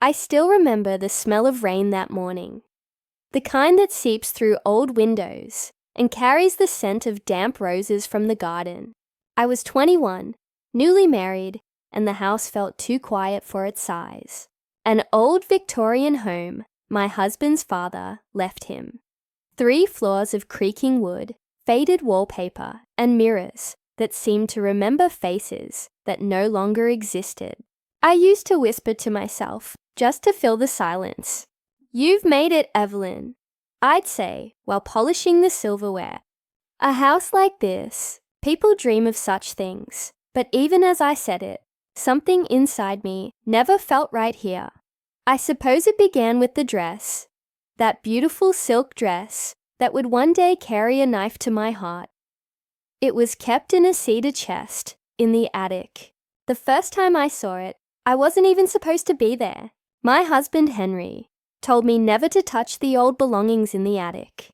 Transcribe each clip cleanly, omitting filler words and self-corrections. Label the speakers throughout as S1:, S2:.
S1: I still remember the smell of rain that morning, the kind that seeps through old windows and carries the scent of damp roses from the garden. I was 21, newly married, and the house felt too quiet for its size. An old Victorian home my husband's father left him. 3 floors of creaking wood, faded wallpaper, and mirrors that seemed to remember faces that no longer existed. I used to whisper to myself, just to fill the silence, "You've made it, Evelyn," I'd say while polishing the silverware. A house like this, people dream of such things, but even as I said it, something inside me never felt right here. I suppose it began with the dress, that beautiful silk dress that would one day carry a knife to my heart. It was kept in a cedar chest in the attic. The first time I saw it, I wasn't even supposed to be there. My husband, Henry, told me never to touch the old belongings in the attic.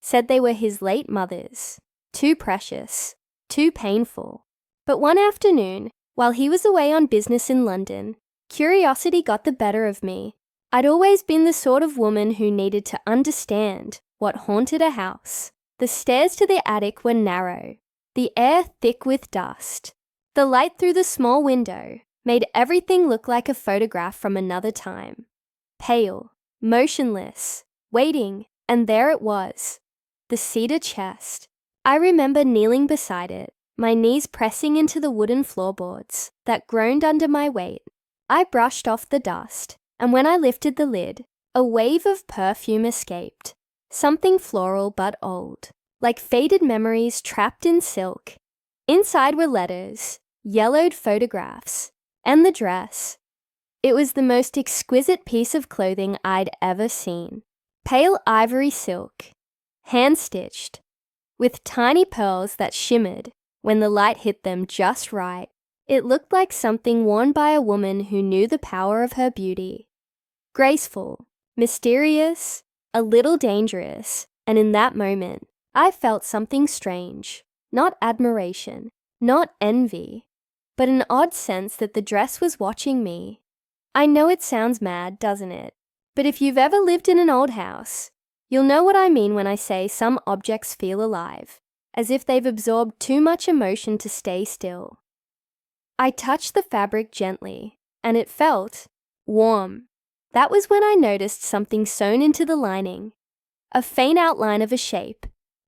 S1: Said they were his late mother's, too precious, too painful. But one afternoon, while he was away on business in London, curiosity got the better of me. I'd always been the sort of woman who needed to understand what haunted a house. The stairs to the attic were narrow, the air thick with dust. The light through the small window made everything look like a photograph from another time. Pale, motionless, waiting, and there it was, the cedar chest. I remember kneeling beside it, my knees pressing into the wooden floorboards that groaned under my weight. I brushed off the dust, and when I lifted the lid, a wave of perfume escaped, something floral but old, like faded memories trapped in silk. Inside were letters, yellowed photographs, and the dress. It was the most exquisite piece of clothing I'd ever seen. Pale ivory silk, hand-stitched, with tiny pearls that shimmered when the light hit them just right. It looked like something worn by a woman who knew the power of her beauty. Graceful, mysterious, a little dangerous, and in that moment, I felt something strange. Not admiration, not envy, but an odd sense that the dress was watching me. I know it sounds mad, doesn't it? But if you've ever lived in an old house, you'll know what I mean when I say some objects feel alive, as if they've absorbed too much emotion to stay still. I touched the fabric gently, and it felt warm. That was when I noticed something sewn into the lining, a faint outline of a shape.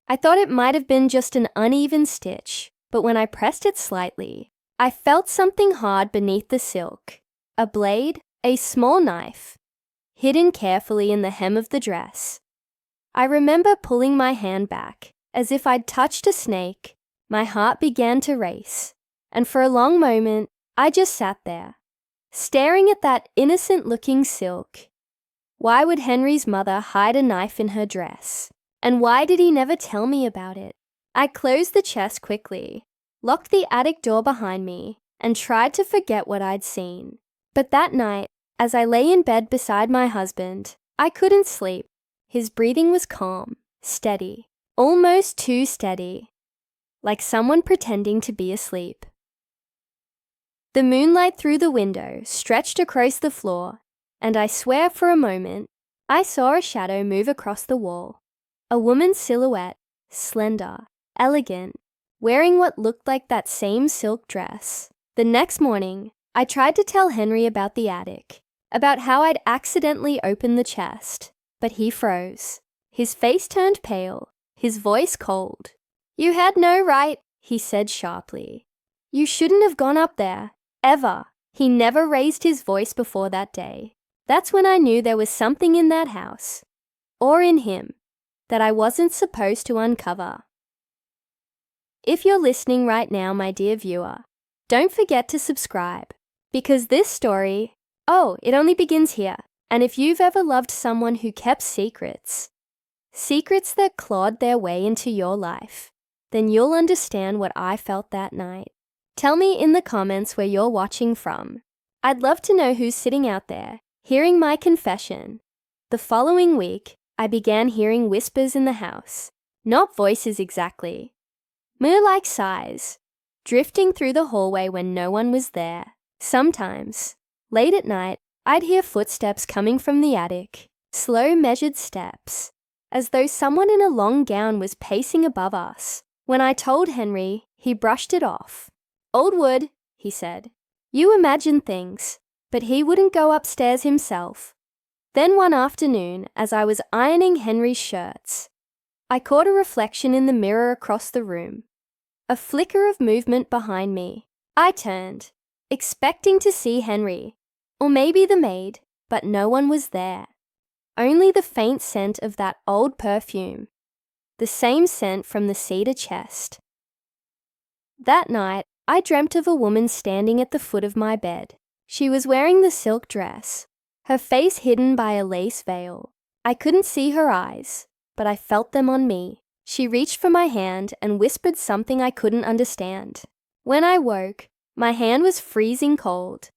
S1: I thought it might have been just an uneven stitch, but when I pressed it slightly, I felt something hard beneath the silk. A blade, a small knife, hidden carefully in the hem of the dress. I remember pulling my hand back, as if I'd touched a snake. My heart began to race, and for a long moment, I just sat there, staring at that innocent-looking silk. Why would Henry's mother hide a knife in her dress? And why did he never tell me about it? I closed the chest quickly, locked the attic door behind me, and tried to forget what I'd seen. But that night, as I lay in bed beside my husband, I couldn't sleep. His breathing was calm, steady, almost too steady, like someone pretending to be asleep. The moonlight through the window stretched across the floor, and I swear for a moment, I saw a shadow move across the wall. A woman's silhouette, slender, elegant, wearing what looked like that same silk dress. The next morning, I tried to tell Henry about the attic, about how I'd accidentally opened the chest, but he froze. His face turned pale, his voice cold. "You had no right," he said sharply. "You shouldn't have gone up there, ever." He never raised his voice before that day. That's when I knew there was something in that house, or in him, that I wasn't supposed to uncover. If you're listening right now, my dear viewer, don't forget to subscribe, because this story, it only begins here. And if you've ever loved someone who kept secrets that clawed their way into your life, then you'll understand what I felt that night. Tell me in the comments where you're watching from. I'd love to know who's sitting out there, hearing my confession. The following week, I began hearing whispers in the house. Not voices exactly, more like sighs, drifting through the hallway when no one was there. Sometimes, late at night, I'd hear footsteps coming from the attic, slow measured steps, as though someone in a long gown was pacing above us. When I told Henry, he brushed it off. "Old wood," he said. "You imagine things," but he wouldn't go upstairs himself. Then one afternoon, as I was ironing Henry's shirts, I caught a reflection in the mirror across the room. A flicker of movement behind me. I turned, expecting to see Henry, or maybe the maid, but no one was there. Only the faint scent of that old perfume, the same scent from the cedar chest. That night, I dreamt of a woman standing at the foot of my bed. She was wearing the silk dress, her face hidden by a lace veil. I couldn't see her eyes, but I felt them on me. She reached for my hand and whispered something I couldn't understand. When I woke, my hand was freezing cold,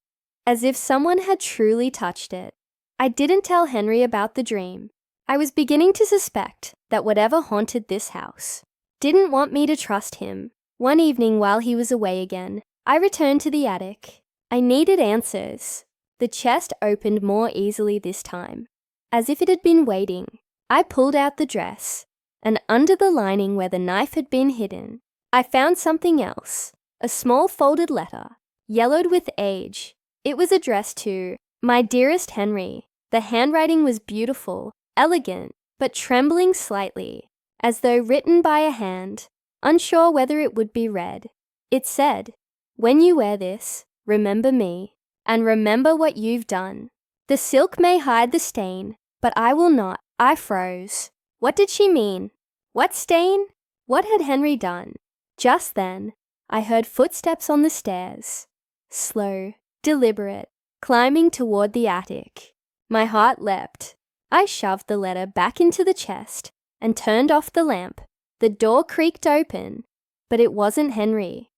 S1: as if someone had truly touched it. I didn't tell Henry about the dream. I was beginning to suspect that whatever haunted this house didn't want me to trust him. One evening while he was away again, I returned to the attic. I needed answers. The chest opened more easily this time, as if it had been waiting. I pulled out the dress, and under the lining where the knife had been hidden, I found something else, a small folded letter, yellowed with age. It was addressed to "My dearest Henry." The handwriting was beautiful, elegant, but trembling slightly, as though written by a hand, unsure whether it would be read. It said, "When you wear this, remember me, and remember what you've done. The silk may hide the stain, but I will not." I froze. What did she mean? What stain? What had Henry done? Just then, I heard footsteps on the stairs, slow, deliberate, climbing toward the attic. My heart leapt. I shoved the letter back into the chest and turned off the lamp. The door creaked open, but it wasn't Henry.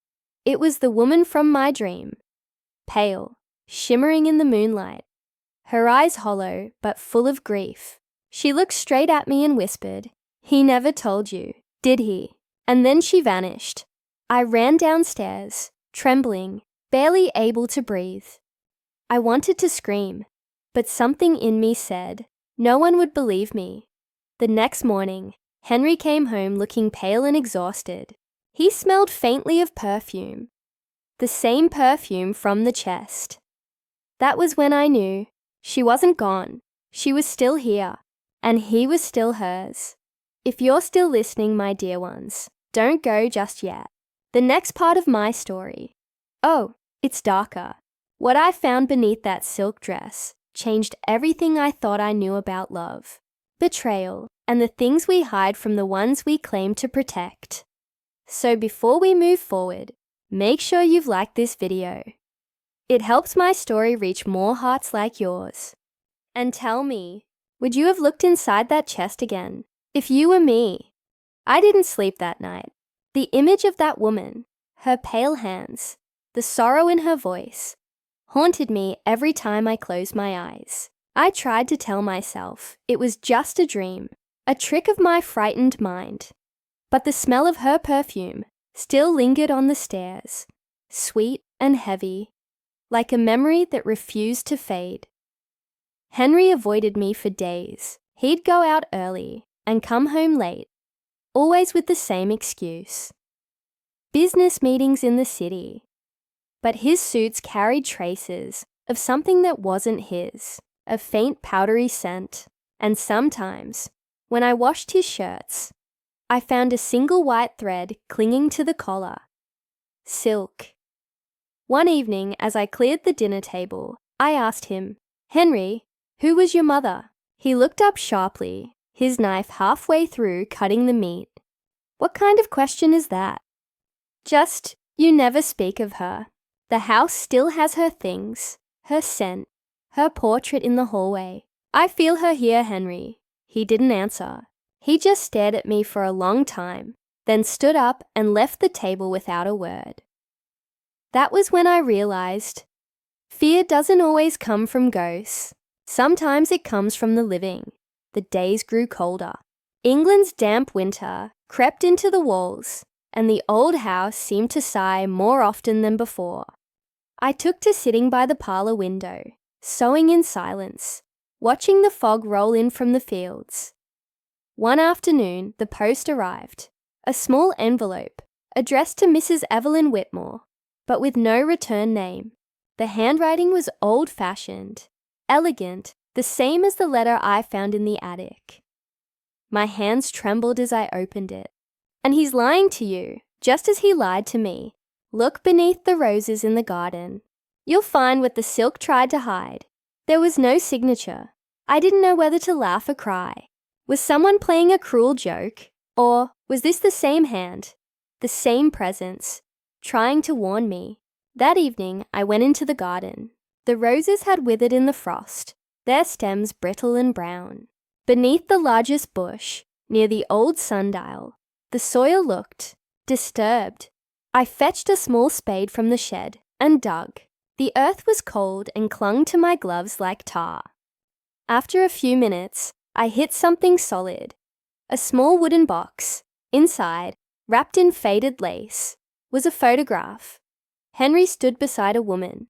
S1: It was the woman from my dream, pale, shimmering in the moonlight, her eyes hollow but full of grief. She looked straight at me and whispered, "He never told you, did he?" And then she vanished. I ran downstairs, trembling, barely able to breathe. I wanted to scream, but something in me said, no one would believe me. The next morning, Henry came home looking pale and exhausted. He smelled faintly of perfume, the same perfume from the chest. That was when I knew she wasn't gone. She was still here, and he was still hers. If you're still listening, my dear ones, don't go just yet. The next part of my story. Oh, it's darker. What I found beneath that silk dress changed everything I thought I knew about love, betrayal, and the things we hide from the ones we claim to protect. So before we move forward, make sure you've liked this video. It helps my story reach more hearts like yours. And tell me, would you have looked inside that chest again if you were me? I didn't sleep that night. The image of that woman, her pale hands, the sorrow in her voice, haunted me every time I closed my eyes. I tried to tell myself it was just a dream, a trick of my frightened mind. But the smell of her perfume still lingered on the stairs, sweet and heavy, like a memory that refused to fade. Henry avoided me for days. He'd go out early and come home late, always with the same excuse. Business meetings in the city. But his suits carried traces of something that wasn't his, a faint powdery scent. And sometimes, when I washed his shirts, I found a single white thread clinging to the collar. Silk. One evening, as I cleared the dinner table, I asked him, "Henry, who was your mother?" He looked up sharply, his knife halfway through cutting the meat. "What kind of question is that?" "Just, you never speak of her. The house still has her things, her scent, her portrait in the hallway. I feel her here, Henry." He didn't answer. He just stared at me for a long time, then stood up and left the table without a word. That was when I realized fear doesn't always come from ghosts. Sometimes it comes from the living. The days grew colder. England's damp winter crept into the walls, and the old house seemed to sigh more often than before. I took to sitting by the parlor window, sewing in silence, watching the fog roll in from the fields. One afternoon, the post arrived, a small envelope addressed to Mrs. Evelyn Whitmore, but with no return name. The handwriting was old-fashioned, elegant, the same as the letter I found in the attic. My hands trembled as I opened it. And he's lying to you, just as he lied to me. Look beneath the roses in the garden. You'll find what the silk tried to hide. There was no signature. I didn't know whether to laugh or cry. Was someone playing a cruel joke? Or was this the same hand, the same presence, trying to warn me? That evening, I went into the garden. The roses had withered in the frost, their stems brittle and brown. Beneath the largest bush, near the old sundial, the soil looked disturbed. I fetched a small spade from the shed and dug. The earth was cold and clung to my gloves like tar. After a few minutes, I hit something solid. A small wooden box. Inside, wrapped in faded lace, was a photograph. Henry stood beside a woman.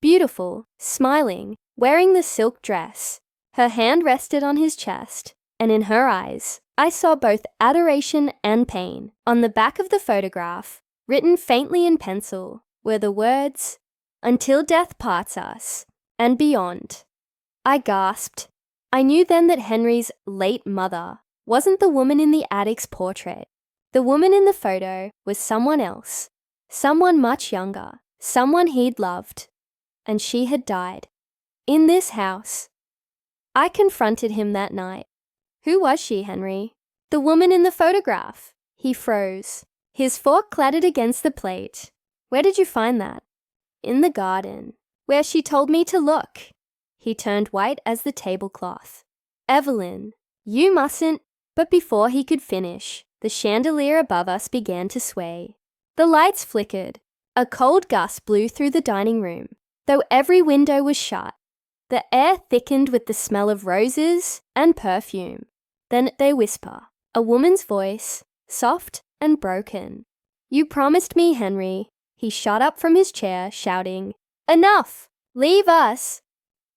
S1: Beautiful, smiling, wearing the silk dress. Her hand rested on his chest, and in her eyes, I saw both adoration and pain. On the back of the photograph, written faintly in pencil, were the words, "Until death parts us, and beyond." I gasped. I knew then that Henry's late mother wasn't the woman in the attic's portrait. The woman in the photo was someone else, someone much younger, someone he'd loved, and she had died. In this house. I confronted him that night. Who was she, Henry? The woman in the photograph. He froze. His fork clattered against the plate. Where did you find that? In the garden, where she told me to look. He turned white as the tablecloth. Evelyn, you mustn't. But before he could finish, the chandelier above us began to sway. The lights flickered. A cold gust blew through the dining room, though every window was shut. The air thickened with the smell of roses and perfume. Then they whisper, a woman's voice, soft and broken. You promised me, Henry. He shot up from his chair, shouting, Enough! Leave us!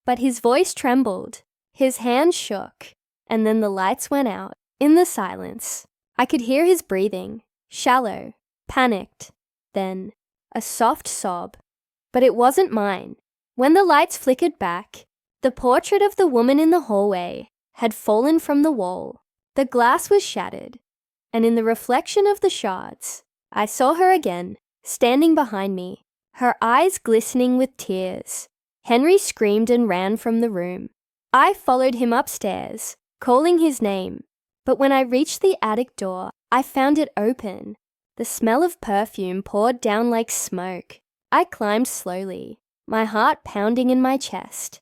S1: But his voice trembled, his hands shook, and then the lights went out. In the silence, I could hear his breathing, shallow, panicked. Then, a soft sob. But it wasn't mine. When the lights flickered back, the portrait of the woman in the hallway had fallen from the wall. The glass was shattered, and in the reflection of the shards, I saw her again, standing behind me, her eyes glistening with tears. Henry screamed and ran from the room. I followed him upstairs, calling his name. But when I reached the attic door, I found it open. The smell of perfume poured down like smoke. I climbed slowly, my heart pounding in my chest.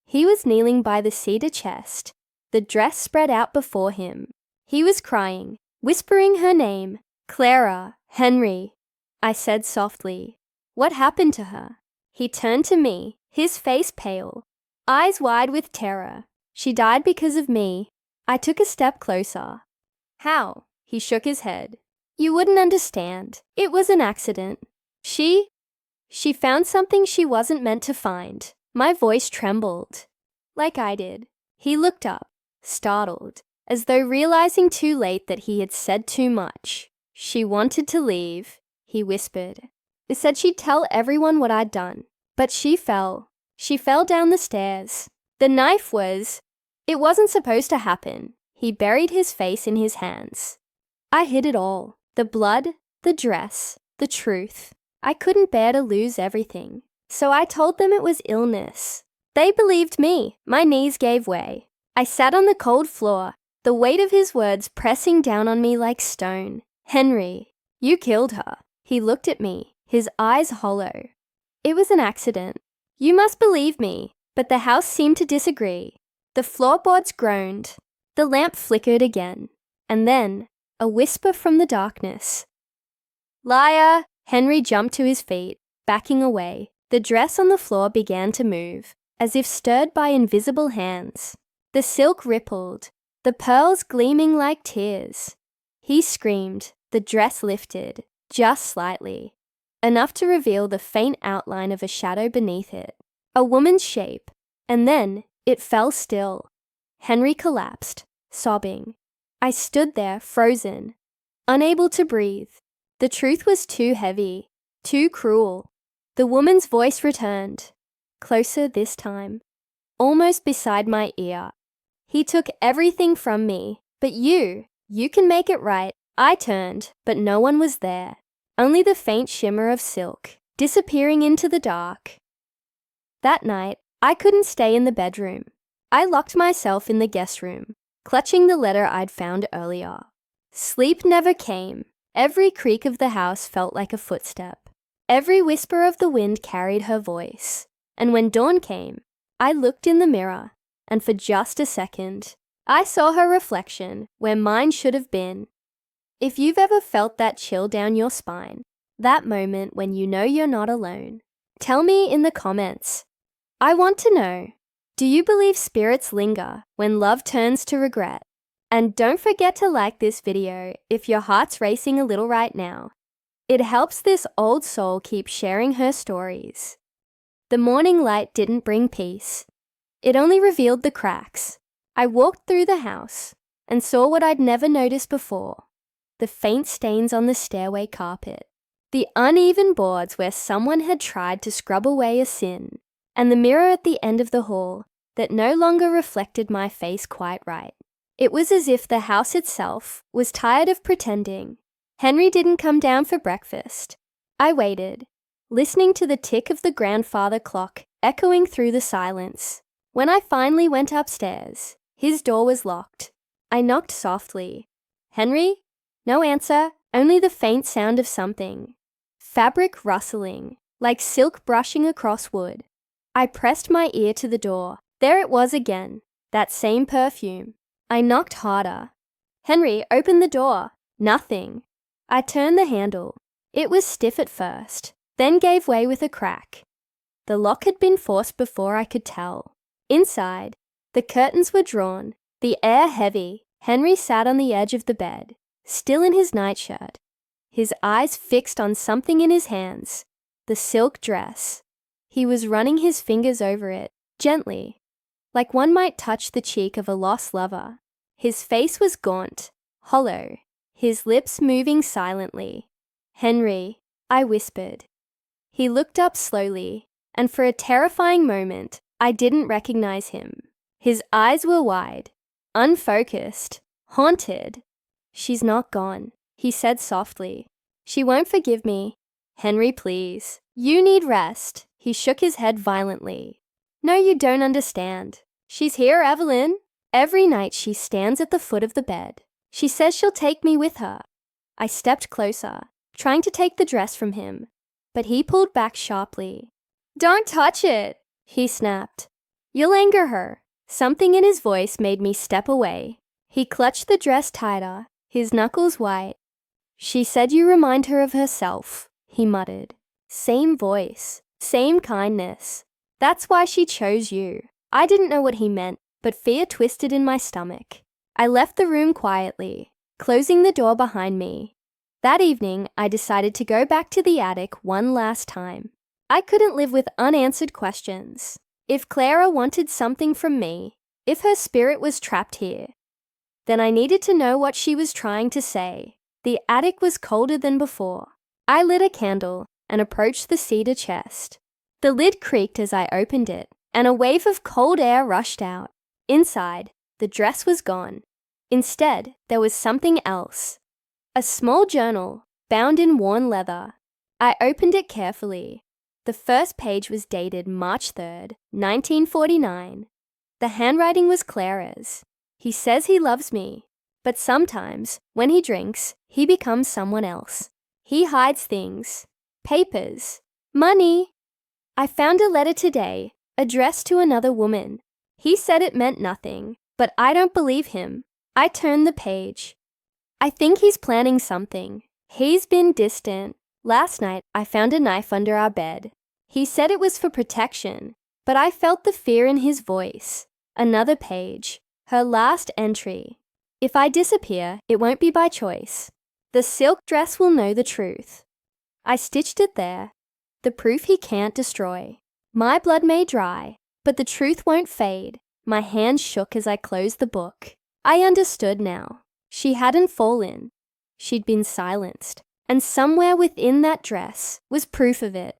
S1: He was kneeling by the cedar chest, the dress spread out before him. He was crying, whispering her name, Clara, Henry. I said softly, What happened to her? He turned to me, his face pale, eyes wide with terror. She died because of me. I took a step closer. How? He shook his head. You wouldn't understand. It was an accident. She found something she wasn't meant to find. My voice trembled, like I did. He looked up, startled, as though realizing too late that he had said too much. She wanted to leave, he whispered. They said she'd tell everyone what I'd done. But she fell. She fell down the stairs. The knife was... It wasn't supposed to happen. He buried his face in his hands. I hid it all. The blood, the dress, the truth. I couldn't bear to lose everything. So I told them it was illness. They believed me. My knees gave way. I sat on the cold floor, the weight of his words pressing down on me like stone. Henry, you killed her. He looked at me, his eyes hollow. It was an accident. You must believe me. But the house seemed to disagree. The floorboards groaned. The lamp flickered again. And then, a whisper from the darkness. Liar! Henry jumped to his feet, backing away. The dress on the floor began to move, as if stirred by invisible hands. The silk rippled, the pearls gleaming like tears. He screamed. The dress lifted, just slightly, enough to reveal the faint outline of a shadow beneath it. A woman's shape, And then it fell still. Henry collapsed, sobbing. I stood there, frozen, unable to breathe. The truth was too heavy, too cruel. The woman's voice returned, closer this time, almost beside my ear. He took everything from me, but you can make it right. I turned, but no one was there. Only the faint shimmer of silk, disappearing into the dark. That night, I couldn't stay in the bedroom. I locked myself in the guest room, clutching the letter I'd found earlier. Sleep never came. Every creak of the house felt like a footstep. Every whisper of the wind carried her voice. And when dawn came, I looked in the mirror, and for just a second, I saw her reflection where mine should have been. If you've ever felt that chill down your spine, that moment when you know you're not alone, tell me in the comments. I want to know, do you believe spirits linger when love turns to regret? And don't forget to like this video if your heart's racing a little right now. It helps this old soul keep sharing her stories. The morning light didn't bring peace. It only revealed the cracks. I walked through the house and saw what I'd never noticed before. The faint stains on the stairway carpet, the uneven boards where someone had tried to scrub away a sin, and the mirror at the end of the hall that no longer reflected my face quite right. It was as if the house itself was tired of pretending. Henry didn't come down for breakfast. I waited, listening to the tick of the grandfather clock echoing through the silence. When I finally went upstairs, his door was locked. I knocked softly. Henry? No answer, only the faint sound of something. Fabric rustling, like silk brushing across wood. I pressed my ear to the door. There it was again, that same perfume. I knocked harder. Henry, open the door. Nothing. I turned the handle. It was stiff at first, then gave way with a crack. The lock had been forced before I could tell. Inside, the curtains were drawn, the air heavy. Henry sat on the edge of the bed, still in his nightshirt, his eyes fixed on something in his hands, the silk dress. He was running his fingers over it, gently, like one might touch the cheek of a lost lover. His face was gaunt, hollow, his lips moving silently. Henry, I whispered. He looked up slowly, and for a terrifying moment, I didn't recognize him. His eyes were wide, unfocused, haunted. She's not gone, he said softly. She won't forgive me. Henry, please. You need rest. He shook his head violently. No, you don't understand. She's here, Evelyn. Every night she stands at the foot of the bed. She says she'll take me with her. I stepped closer, trying to take the dress from him, but he pulled back sharply. Don't touch it, he snapped. You'll anger her. Something in his voice made me step away. He clutched the dress tighter, his knuckles white. She said you remind her of herself, he muttered. Same voice, same kindness. That's why she chose you. I didn't know what he meant, but fear twisted in my stomach. I left the room quietly, closing the door behind me. That evening, I decided to go back to the attic one last time. I couldn't live with unanswered questions. If Clara wanted something from me, if her spirit was trapped here, then I needed to know what she was trying to say. The attic was colder than before. I lit a candle and approached the cedar chest. The lid creaked as I opened it, and a wave of cold air rushed out. Inside, the dress was gone. Instead, there was something else. A small journal, bound in worn leather. I opened it carefully. The first page was dated March 3rd, 1949. The handwriting was Clara's. He says he loves me, but sometimes, when he drinks, he becomes someone else. He hides things, papers, money. I found a letter today, addressed to another woman. He said it meant nothing, but I don't believe him. I turned the page. I think he's planning something. He's been distant. Last night, I found a knife under our bed. He said it was for protection, but I felt the fear in his voice. Another page. Her last entry. If I disappear, it won't be by choice. The silk dress will know the truth. I stitched it there. The proof he can't destroy. My blood may dry, But the truth won't fade. My hand shook as I closed the book. I understood now. She hadn't fallen. She'd been silenced. And somewhere within that dress was proof of it.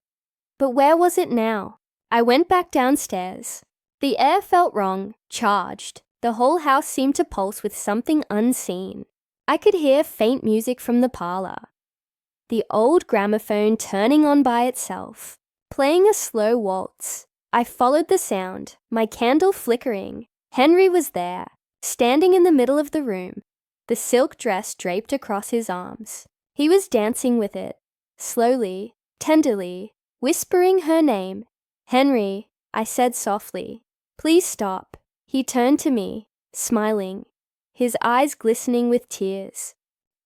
S1: But where was it now? I went back downstairs. The air felt wrong, charged. The whole house seemed to pulse with something unseen. I could hear faint music from the parlor. The old gramophone turning on by itself, playing a slow waltz. I followed the sound, my candle flickering. Henry was there, standing in the middle of the room, the silk dress draped across his arms. He was dancing with it, slowly, tenderly, whispering her name. "Henry," I said softly, "please stop." He turned to me, smiling, his eyes glistening with tears.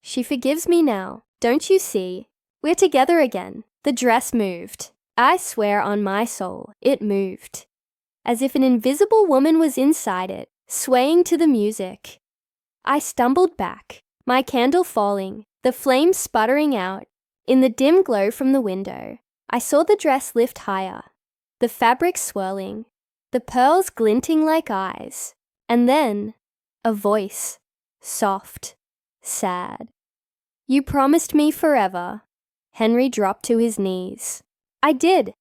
S1: "She forgives me now, don't you see? We're together again." The dress moved. I swear on my soul, it moved. As if an invisible woman was inside it, swaying to the music. I stumbled back, my candle falling, the flame sputtering out. In the dim glow from the window, I saw the dress lift higher, the fabric swirling, the pearls glinting like eyes. And then, a voice, soft, sad. "You promised me forever." Henry dropped to his knees. I did,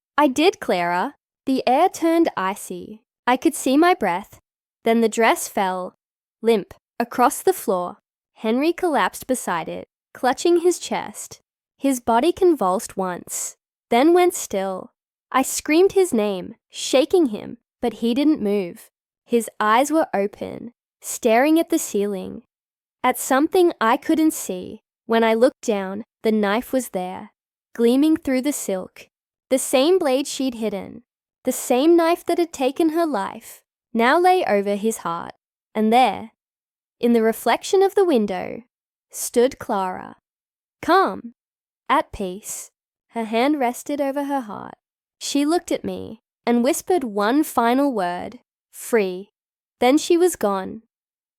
S1: Clara." The air turned icy. I could see my breath. Then the dress fell, limp, across the floor. Henry collapsed beside it, clutching his chest. His body convulsed once, then went still. I screamed his name, shaking him, but he didn't move. His eyes were open, staring at the ceiling, at something I couldn't see. When I looked down, the knife was there, gleaming through the silk. The same blade she'd hidden, the same knife that had taken her life, now lay over his heart. And there, in the reflection of the window, stood Clara, calm, at peace. Her hand rested over her heart. She looked at me and whispered one final word, "Free." Then she was gone.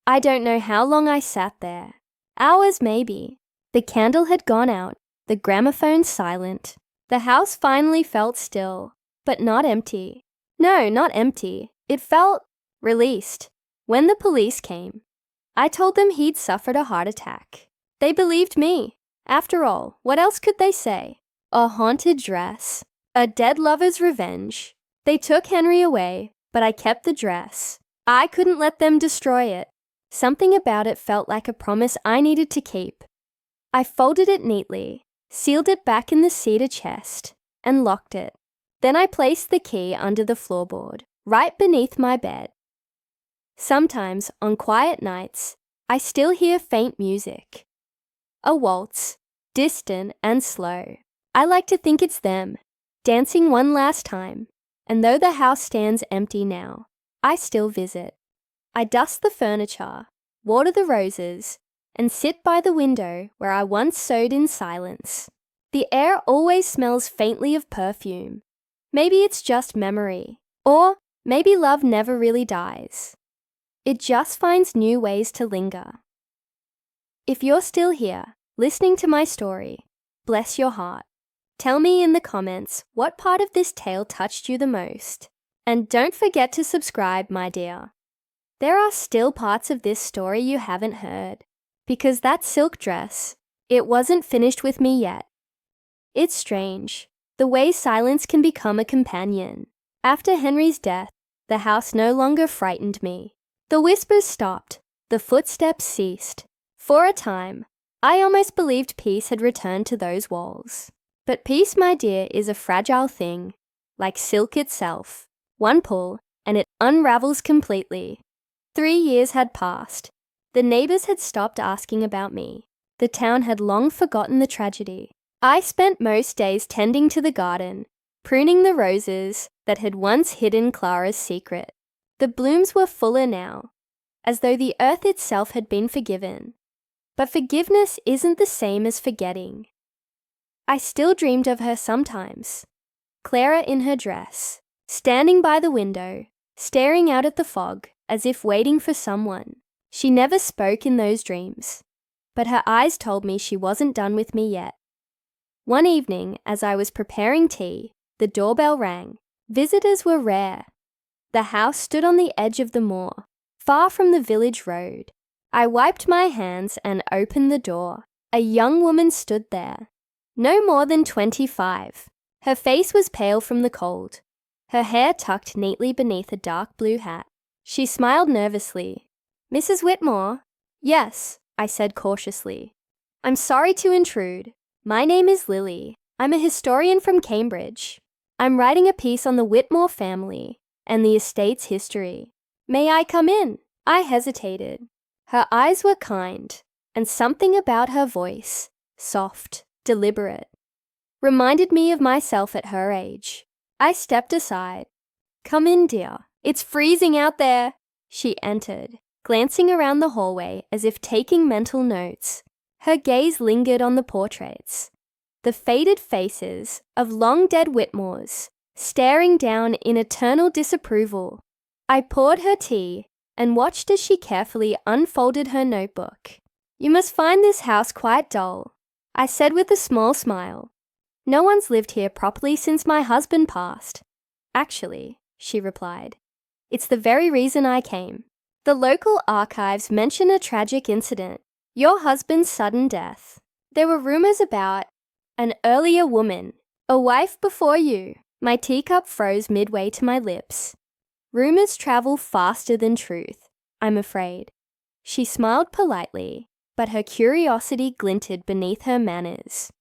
S1: I don't know how long I sat there. Hours maybe. The candle had gone out, the gramophone silent. The house finally felt still, but not empty. No, not empty. It felt released. When the police came, I told them he'd suffered a heart attack. They believed me. After all, what else could they say? A haunted dress. A dead lover's revenge. They took Henry away, but I kept the dress. I couldn't let them destroy it. Something about it felt like a promise I needed to keep. I folded it neatly, sealed it back in the cedar chest, and locked it. Then I placed the key under the floorboard, right beneath my bed. Sometimes, on quiet nights, I still hear faint music. A waltz, distant and slow. I like to think it's them, dancing one last time. And though the house stands empty now, I still visit. I dust the furniture, water the roses, and sit by the window where I once sewed in silence. The air always smells faintly of perfume. Maybe it's just memory, or maybe love never really dies. It just finds new ways to linger. If you're still here, listening to my story, bless your heart. Tell me in the comments what part of this tale touched you the most. And don't forget to subscribe, my dear. There are still parts of this story you haven't heard, because that silk dress, it wasn't finished with me yet. It's strange, the way silence can become a companion. After Henry's death, the house no longer frightened me. The whispers stopped, the footsteps ceased. For a time, I almost believed peace had returned to those walls. But peace, my dear, is a fragile thing, like silk itself. One pull, and it unravels completely. 3 years had passed. The neighbors had stopped asking about me. The town had long forgotten the tragedy. I spent most days tending to the garden, pruning the roses that had once hidden Clara's secret. The blooms were fuller now, as though the earth itself had been forgiven. But forgiveness isn't the same as forgetting. I still dreamed of her sometimes. Clara in her dress, standing by the window, staring out at the fog as if waiting for someone. She never spoke in those dreams, but her eyes told me she wasn't done with me yet. One evening, as I was preparing tea, the doorbell rang. Visitors were rare. The house stood on the edge of the moor, far from the village road. I wiped my hands and opened the door. A young woman stood there, no more than 25. Her face was pale from the cold, her hair tucked neatly beneath a dark blue hat. She smiled nervously. "Mrs. Whitmore?" "Yes," I said cautiously. "I'm sorry to intrude. My name is Lily. I'm a historian from Cambridge. I'm writing a piece on the Whitmore family and the estate's history. May I come in?" I hesitated. Her eyes were kind, and something about her voice, soft, deliberate, reminded me of myself at her age. I stepped aside. "Come in, dear. It's freezing out there." She entered, glancing around the hallway as if taking mental notes. Her gaze lingered on the portraits, the faded faces of long-dead Whitmores, staring down in eternal disapproval. I poured her tea and watched as she carefully unfolded her notebook. "You must find this house quite dull," I said with a small smile. "No one's lived here properly since my husband passed." "Actually," she replied, "it's the very reason I came. The local archives mention a tragic incident, your husband's sudden death. There were rumors about an earlier woman, a wife before you." My teacup froze midway to my lips. Rumors travel faster than truth, I'm afraid. She smiled politely, but her curiosity glinted beneath her manners.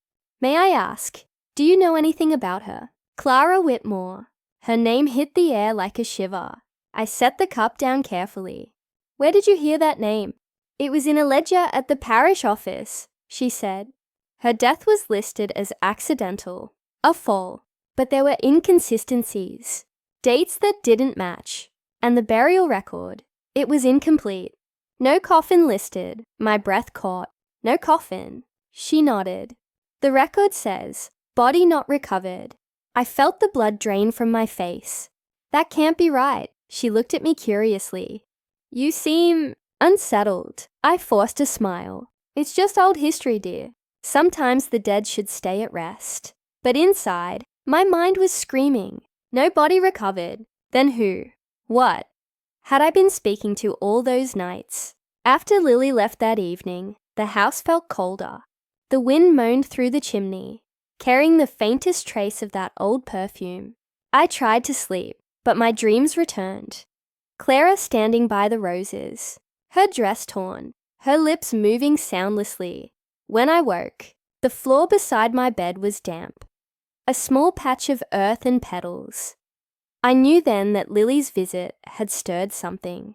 S1: "May I ask, do you know anything about her?" "Clara Whitmore." Her name hit the air like a shiver. I set the cup down carefully. "Where did you hear that name?" "It was in a ledger at the parish office," she said. Her death was listed as accidental, a fall, but there were inconsistencies, dates that didn't match, and the burial record, it was incomplete. "No coffin listed," my breath caught. "No coffin." She nodded. "The record says, body not recovered." I felt the blood drain from my face. "That can't be right." She looked at me curiously. "You seem unsettled." I forced a smile. "It's just old history, dear. Sometimes the dead should stay at rest." But inside, my mind was screaming. No body recovered. Then who? What? Had I been speaking to all those nights? After Lily left that evening, the house felt colder. The wind moaned through the chimney, carrying the faintest trace of that old perfume. I tried to sleep, but my dreams returned. Clara standing by the roses, her dress torn, her lips moving soundlessly. When I woke, the floor beside my bed was damp, a small patch of earth and petals. I knew then that Lily's visit had stirred something.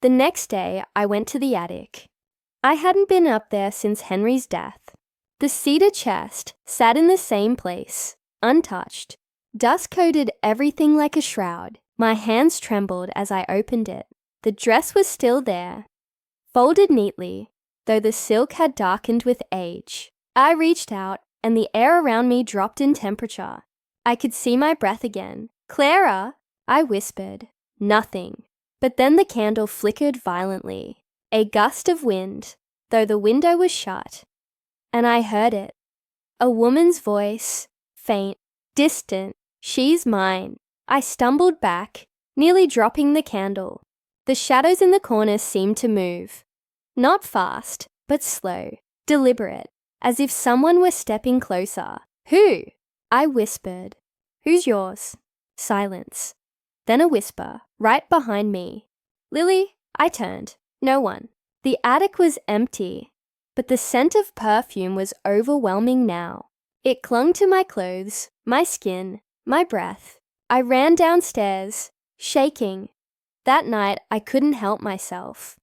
S1: The next day, I went to the attic. I hadn't been up there since Henry's death. The cedar chest sat in the same place, untouched. Dust coated everything like a shroud. My hands trembled as I opened it. The dress was still there, folded neatly, though the silk had darkened with age. I reached out, and the air around me dropped in temperature. I could see my breath again. "Clara!" I whispered. Nothing. But then the candle flickered violently. A gust of wind, though the window was shut. And I heard it. A woman's voice, faint, distant. "She's mine." I stumbled back, nearly dropping the candle. The shadows in the corner seemed to move. Not fast, but slow, deliberate, as if someone were stepping closer. "Who?" I whispered. "Who's yours?" Silence. Then a whisper, right behind me. "Lily?" I turned. No one. The attic was empty, but the scent of perfume was overwhelming now. It clung to my clothes, my skin, my breath. I ran downstairs, shaking. That night, I couldn't help myself.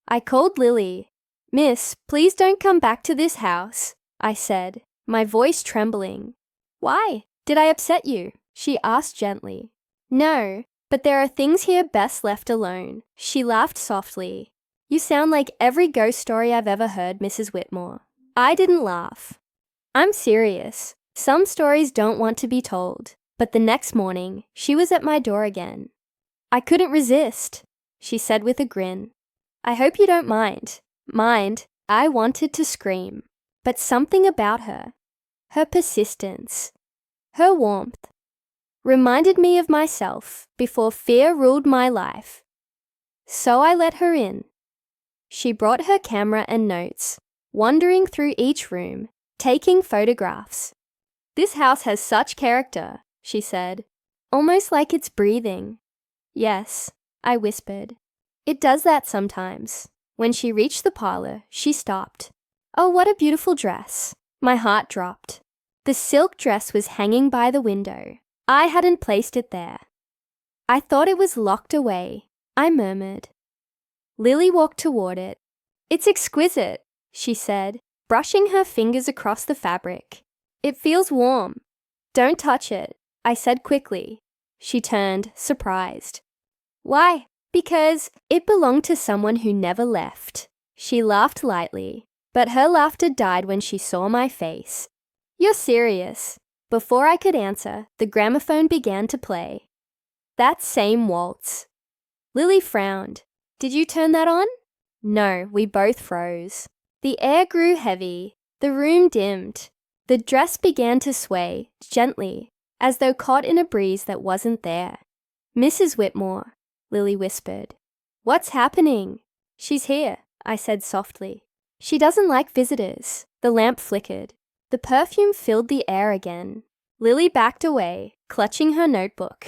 S1: I called Lily. "Miss, please don't come back to this house," I said, my voice trembling. "Why? Did I upset you?" she asked gently. "No, but there are things here best left alone." She laughed softly. "You sound like every ghost story I've ever heard, Mrs. Whitmore." I didn't laugh. "I'm serious. Some stories don't want to be told." But the next morning, she was at my door again. "I couldn't resist," she said with a grin. "I hope you don't mind." Mind? I wanted to scream. But something about her persistence, her warmth, reminded me of myself before fear ruled my life. So I let her in. She brought her camera and notes, wandering through each room, taking photographs. "This house has such character," she said, "almost like it's breathing." "Yes," I whispered. "It does that sometimes." When she reached the parlor, she stopped. "Oh, what a beautiful dress." My heart dropped. The silk dress was hanging by the window. I hadn't placed it there. "I thought it was locked away," I murmured. Lily walked toward it. "It's exquisite," she said, brushing her fingers across the fabric. "It feels warm." "Don't touch it," I said quickly. She turned, surprised. "Why?" "Because it belonged to someone who never left." She laughed lightly, but her laughter died when she saw my face. "You're serious." Before I could answer, the gramophone began to play. That same waltz. Lily frowned. "Did you turn that on?" No, we both froze. The air grew heavy. The room dimmed. The dress began to sway, gently, as though caught in a breeze that wasn't there. "Mrs. Whitmore," Lily whispered. "What's happening?" "She's here," I said softly. "She doesn't like visitors." The lamp flickered. The perfume filled the air again. Lily backed away, clutching her notebook.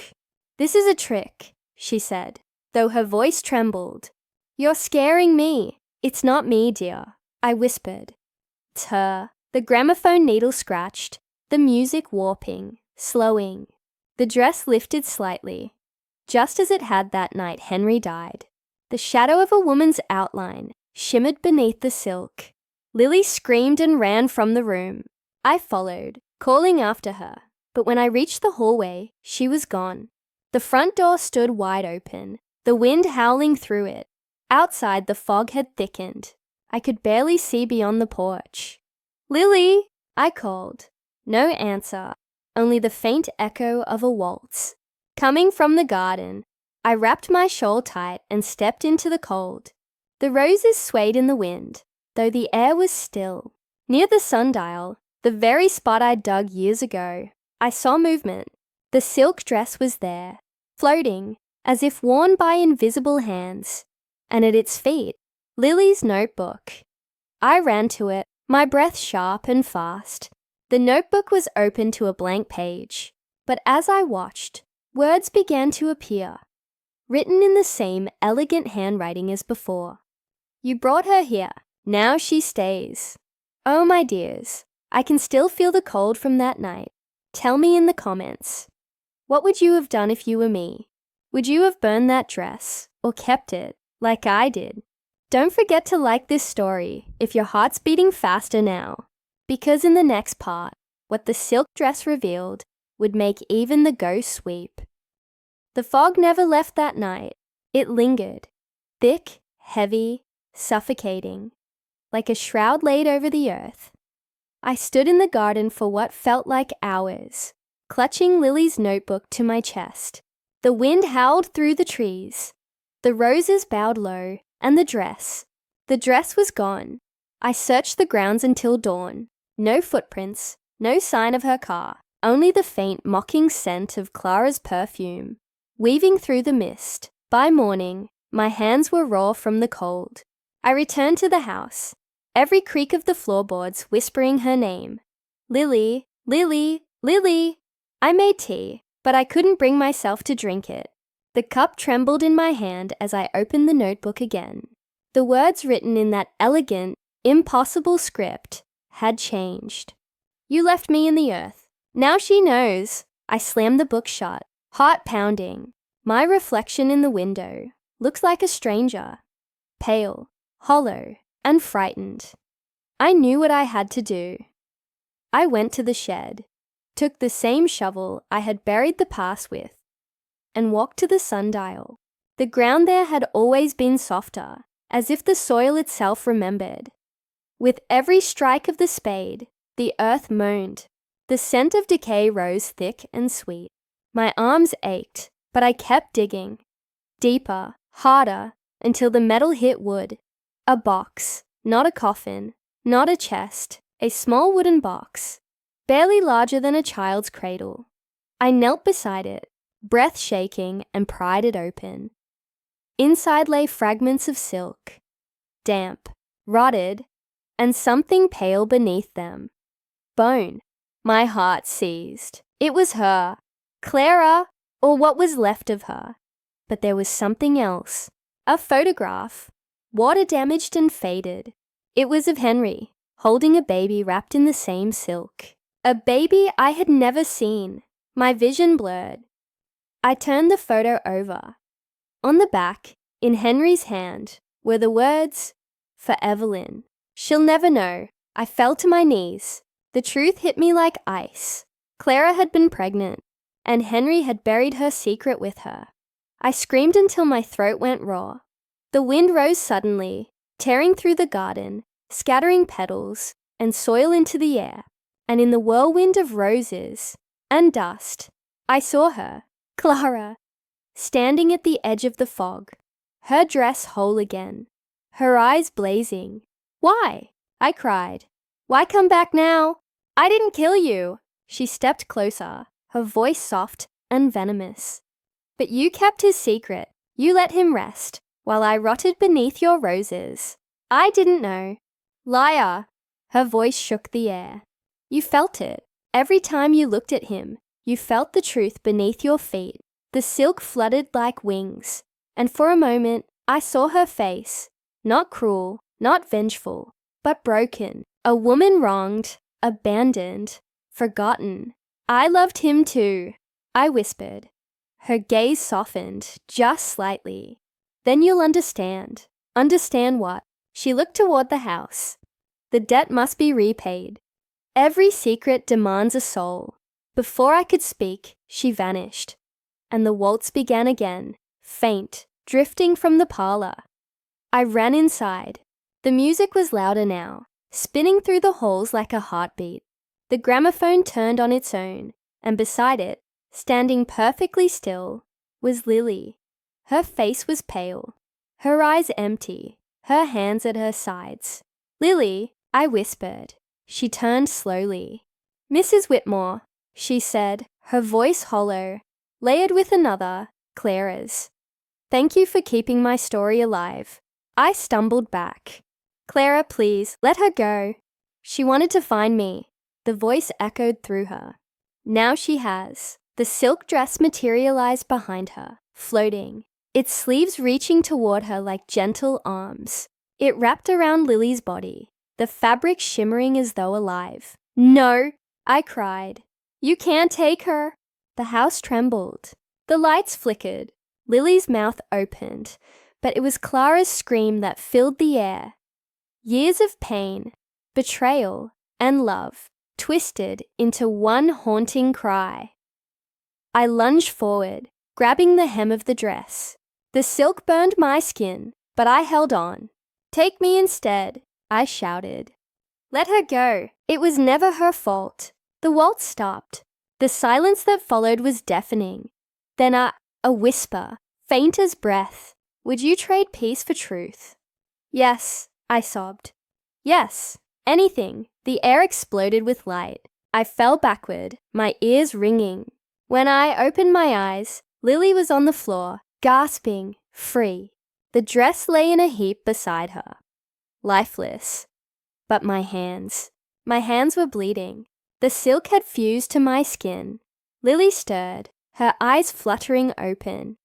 S1: "This is a trick," she said, though her voice trembled. "You're scaring me." "It's not me, dear," I whispered. "It's her." The gramophone needle scratched, the music warping, slowing. The dress lifted slightly, just as it had that night Henry died. The shadow of a woman's outline shimmered beneath the silk. Lily screamed and ran from the room. I followed, calling after her, but when I reached the hallway, she was gone. The front door stood wide open, the wind howling through it. Outside, the fog had thickened. I could barely see beyond the porch. "Lily!" I called. No answer, only the faint echo of a waltz. Coming from the garden, I wrapped my shawl tight and stepped into the cold. The roses swayed in the wind, though the air was still. Near the sundial, the very spot I dug years ago, I saw movement. The silk dress was there, floating, as if worn by invisible hands. And at its feet, Lily's notebook. I ran to it, my breath sharp and fast. The notebook was open to a blank page, but as I watched, words began to appear, written in the same elegant handwriting as before. "You brought her here. Now she stays." Oh, my dears, I can still feel the cold from that night. Tell me in the comments. What would you have done if you were me? Would you have burned that dress or kept it like I did? Don't forget to like this story if your heart's beating faster now, because in the next part, what the silk dress revealed would make even the ghosts weep. The fog never left that night. It lingered, thick, heavy, suffocating, like a shroud laid over the earth. I stood in the garden for what felt like hours, clutching Lily's notebook to my chest. The wind howled through the trees. The roses bowed low, and the dress was gone. I searched the grounds until dawn. No footprints, no sign of her car, only the faint mocking scent of Clara's perfume, weaving through the mist. By morning, my hands were raw from the cold. I returned to the house, every creak of the floorboards whispering her name. "Lily, Lily, Lily." I made tea, but I couldn't bring myself to drink it. The cup trembled in my hand as I opened the notebook again. The words written in that elegant, impossible script had changed. "You left me in the earth. Now she knows." I slammed the book shut, heart pounding. My reflection in the window looks like a stranger, pale, hollow, and frightened. I knew what I had to do. I went to the shed, took the same shovel I had buried the past with, and walked to the sundial. The ground there had always been softer, as if the soil itself remembered. With every strike of the spade, the earth moaned. The scent of decay rose thick and sweet. My arms ached, but I kept digging. Deeper, harder, until the metal hit wood. A box, not a coffin, not a chest, a small wooden box, barely larger than a child's cradle. I knelt beside it, breath shaking, and pried it open. Inside lay fragments of silk, damp, rotted, and something pale beneath them. Bone. My heart seized. It was her, Clara, or what was left of her. But there was something else. A photograph, water-damaged and faded. It was of Henry, holding a baby wrapped in the same silk. A baby I had never seen. My vision blurred. I turned the photo over. On the back, in Henry's hand, were the words, "For Evelyn." She'll never know. I fell to my knees. The truth hit me like ice. Clara had been pregnant, and Henry had buried her secret with her. I screamed until my throat went raw. The wind rose suddenly, tearing through the garden, scattering petals and soil into the air, and in the whirlwind of roses and dust, I saw her, Clara, standing at the edge of the fog, her dress whole again, her eyes blazing. "Why?" I cried. "Why come back now? I didn't kill you." She stepped closer, her voice soft and venomous. "But you kept his secret. You let him rest, while I rotted beneath your roses. I didn't know." "Liar!" Her voice shook the air. "You felt it. Every time you looked at him, you felt the truth beneath your feet. The silk fluttered like wings, and for a moment I saw her face, not cruel, not vengeful, but broken. A woman wronged, abandoned, forgotten. I loved him too," I whispered. Her gaze softened, just slightly. "Then you'll understand." "Understand what?" She looked toward the house. "The debt must be repaid. Every secret demands a soul." Before I could speak, she vanished, and the waltz began again, faint, drifting from the parlor. I ran inside. The music was louder now, spinning through the halls like a heartbeat. The gramophone turned on its own, and beside it, standing perfectly still, was Lily. Her face was pale, her eyes empty, her hands at her sides. "Lily," I whispered. She turned slowly. "Mrs. Whitmore," she said, her voice hollow, layered with another, Clara's. "Thank you for keeping my story alive." I stumbled back. "Clara, please, let her go. She wanted to find me." The voice echoed through her. "Now she has." The silk dress materialized behind her, floating, its sleeves reaching toward her like gentle arms. It wrapped around Lily's body, the fabric shimmering as though alive. "No!" I cried. "You can't take her." The house trembled. The lights flickered. Lily's mouth opened, but it was Clara's scream that filled the air. Years of pain, betrayal, and love twisted into one haunting cry. I lunged forward, grabbing the hem of the dress. The silk burned my skin, but I held on. "Take me instead," I shouted. "Let her go. It was never her fault." The waltz stopped. The silence that followed was deafening. Then a whisper, faint as breath. "Would you trade peace for truth?" "Yes," I sobbed. "Yes, anything." The air exploded with light. I fell backward, my ears ringing. When I opened my eyes, Lily was on the floor, gasping, free. The dress lay in a heap beside her, lifeless. But my hands were bleeding. The silk had fused to my skin. Lily stirred, her eyes fluttering open.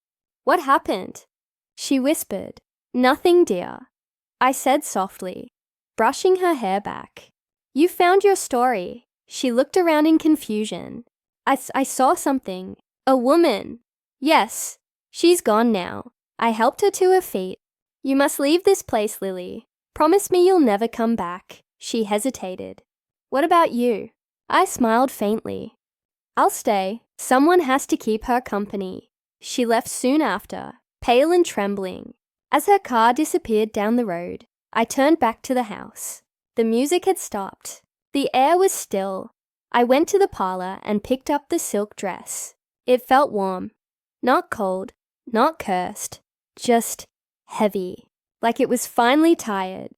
S1: "What happened?" She whispered. "Nothing, dear," I said softly, brushing her hair back. "You found your story." She looked around in confusion. I saw something. A woman." "Yes, she's gone now." I helped her to her feet. "You must leave this place, Lily. Promise me you'll never come back." She hesitated. "What about you?" I smiled faintly. "I'll stay. Someone has to keep her company." She left soon after, pale and trembling. As her car disappeared down the road, I turned back to the house. The music had stopped. The air was still. I went to the parlor and picked up the silk dress. It felt warm. Not cold, not cursed, just heavy, like it was finally tired.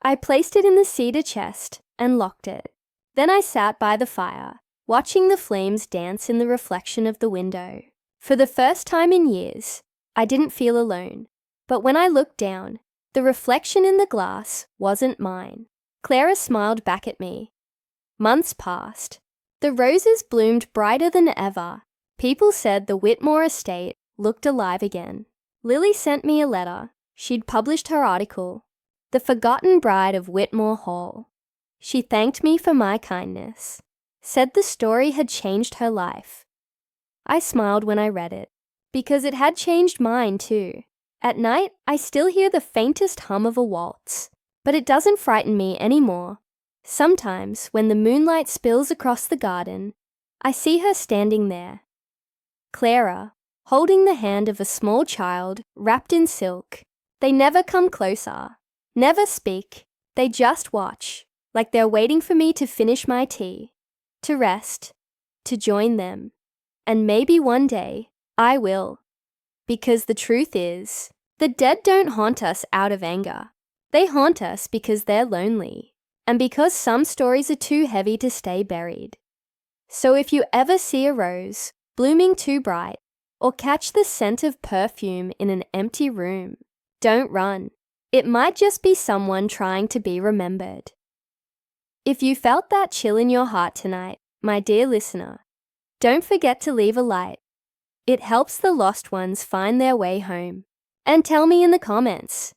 S1: I placed it in the cedar chest and locked it. Then I sat by the fire, watching the flames dance in the reflection of the window. For the first time in years, I didn't feel alone. But when I looked down, the reflection in the glass wasn't mine. Clara smiled back at me. Months passed. The roses bloomed brighter than ever. People said the Whitmore estate looked alive again. Lily sent me a letter. She'd published her article, The Forgotten Bride of Whitmore Hall. She thanked me for my kindness, said the story had changed her life. I smiled when I read it, because it had changed mine too. At night, I still hear the faintest hum of a waltz, but it doesn't frighten me anymore. Sometimes, when the moonlight spills across the garden, I see her standing there. Clara, holding the hand of a small child wrapped in silk. They never come closer, never speak. They just watch, like they're waiting for me to finish my tea, to rest, to join them. And maybe one day, I will. Because the truth is, the dead don't haunt us out of anger. They haunt us because they're lonely, and because some stories are too heavy to stay buried. So if you ever see a rose blooming too bright, or catch the scent of perfume in an empty room, don't run. It might just be someone trying to be remembered. If you felt that chill in your heart tonight, my dear listener, don't forget to leave a light. It helps the lost ones find their way home. And tell me in the comments,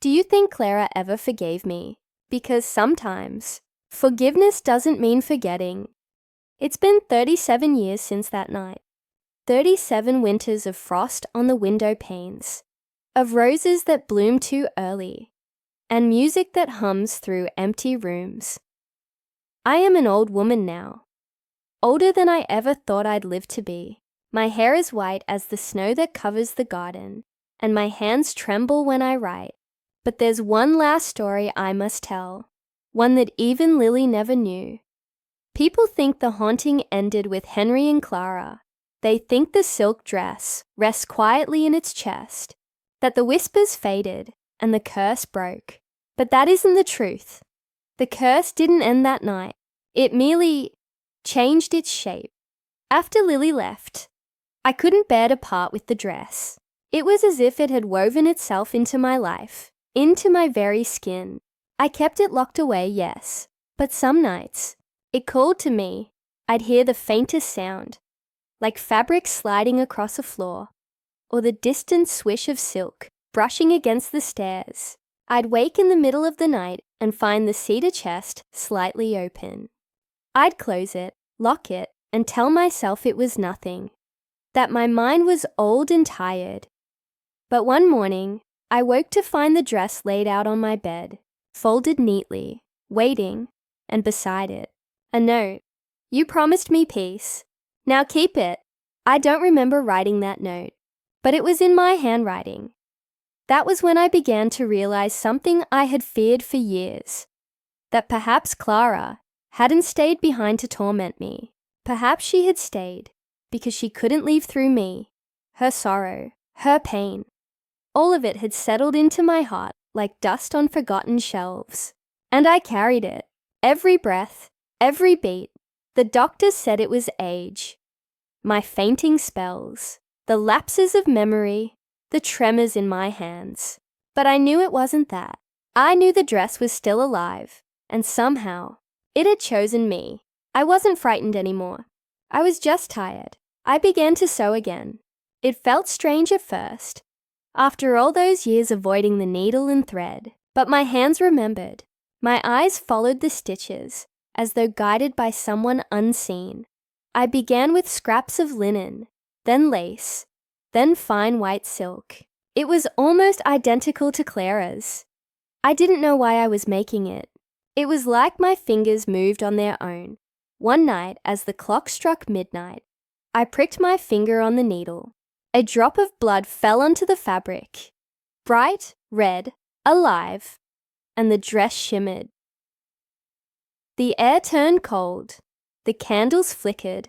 S1: do you think Clara ever forgave me? Because sometimes, forgiveness doesn't mean forgetting. It's been 37 years since that night. 37 winters of frost on the window panes, of roses that bloom too early, and music that hums through empty rooms. I am an old woman now, older than I ever thought I'd live to be. My hair is white as the snow that covers the garden, and my hands tremble when I write. But there's one last story I must tell, one that even Lily never knew. People think the haunting ended with Henry and Clara. They think the silk dress rests quietly in its chest, that the whispers faded and the curse broke. But that isn't the truth. The curse didn't end that night. It merely changed its shape. After Lily left, I couldn't bear to part with the dress. It was as if it had woven itself into my life, into my very skin. I kept it locked away, yes, but some nights, it called to me. I'd hear the faintest sound, like fabric sliding across a floor, or the distant swish of silk brushing against the stairs. I'd wake in the middle of the night and find the cedar chest slightly open. I'd close it, lock it, and tell myself it was nothing, that my mind was old and tired. But one morning, I woke to find the dress laid out on my bed, folded neatly, waiting, and beside it, a note. You promised me peace. Now keep it. I don't remember writing that note, but it was in my handwriting. That was when I began to realize something I had feared for years, that perhaps Clara hadn't stayed behind to torment me. Perhaps she had stayed because she couldn't leave through me, her sorrow, her pain. All of it had settled into my heart like dust on forgotten shelves, and I carried it, every breath, every beat. The doctors said it was age, my fainting spells, the lapses of memory, the tremors in my hands. But I knew it wasn't that. I knew the dress was still alive, and somehow, it had chosen me. I wasn't frightened anymore. I was just tired. I began to sew again. It felt strange at first, after all those years avoiding the needle and thread, but my hands remembered. My eyes followed the stitches, as though guided by someone unseen. I began with scraps of linen, then lace, then fine white silk. It was almost identical to Clara's. I didn't know why I was making it. It was like my fingers moved on their own. One night, as the clock struck midnight, I pricked my finger on the needle. A drop of blood fell onto the fabric, bright, red, alive, and the dress shimmered. The air turned cold, the candles flickered,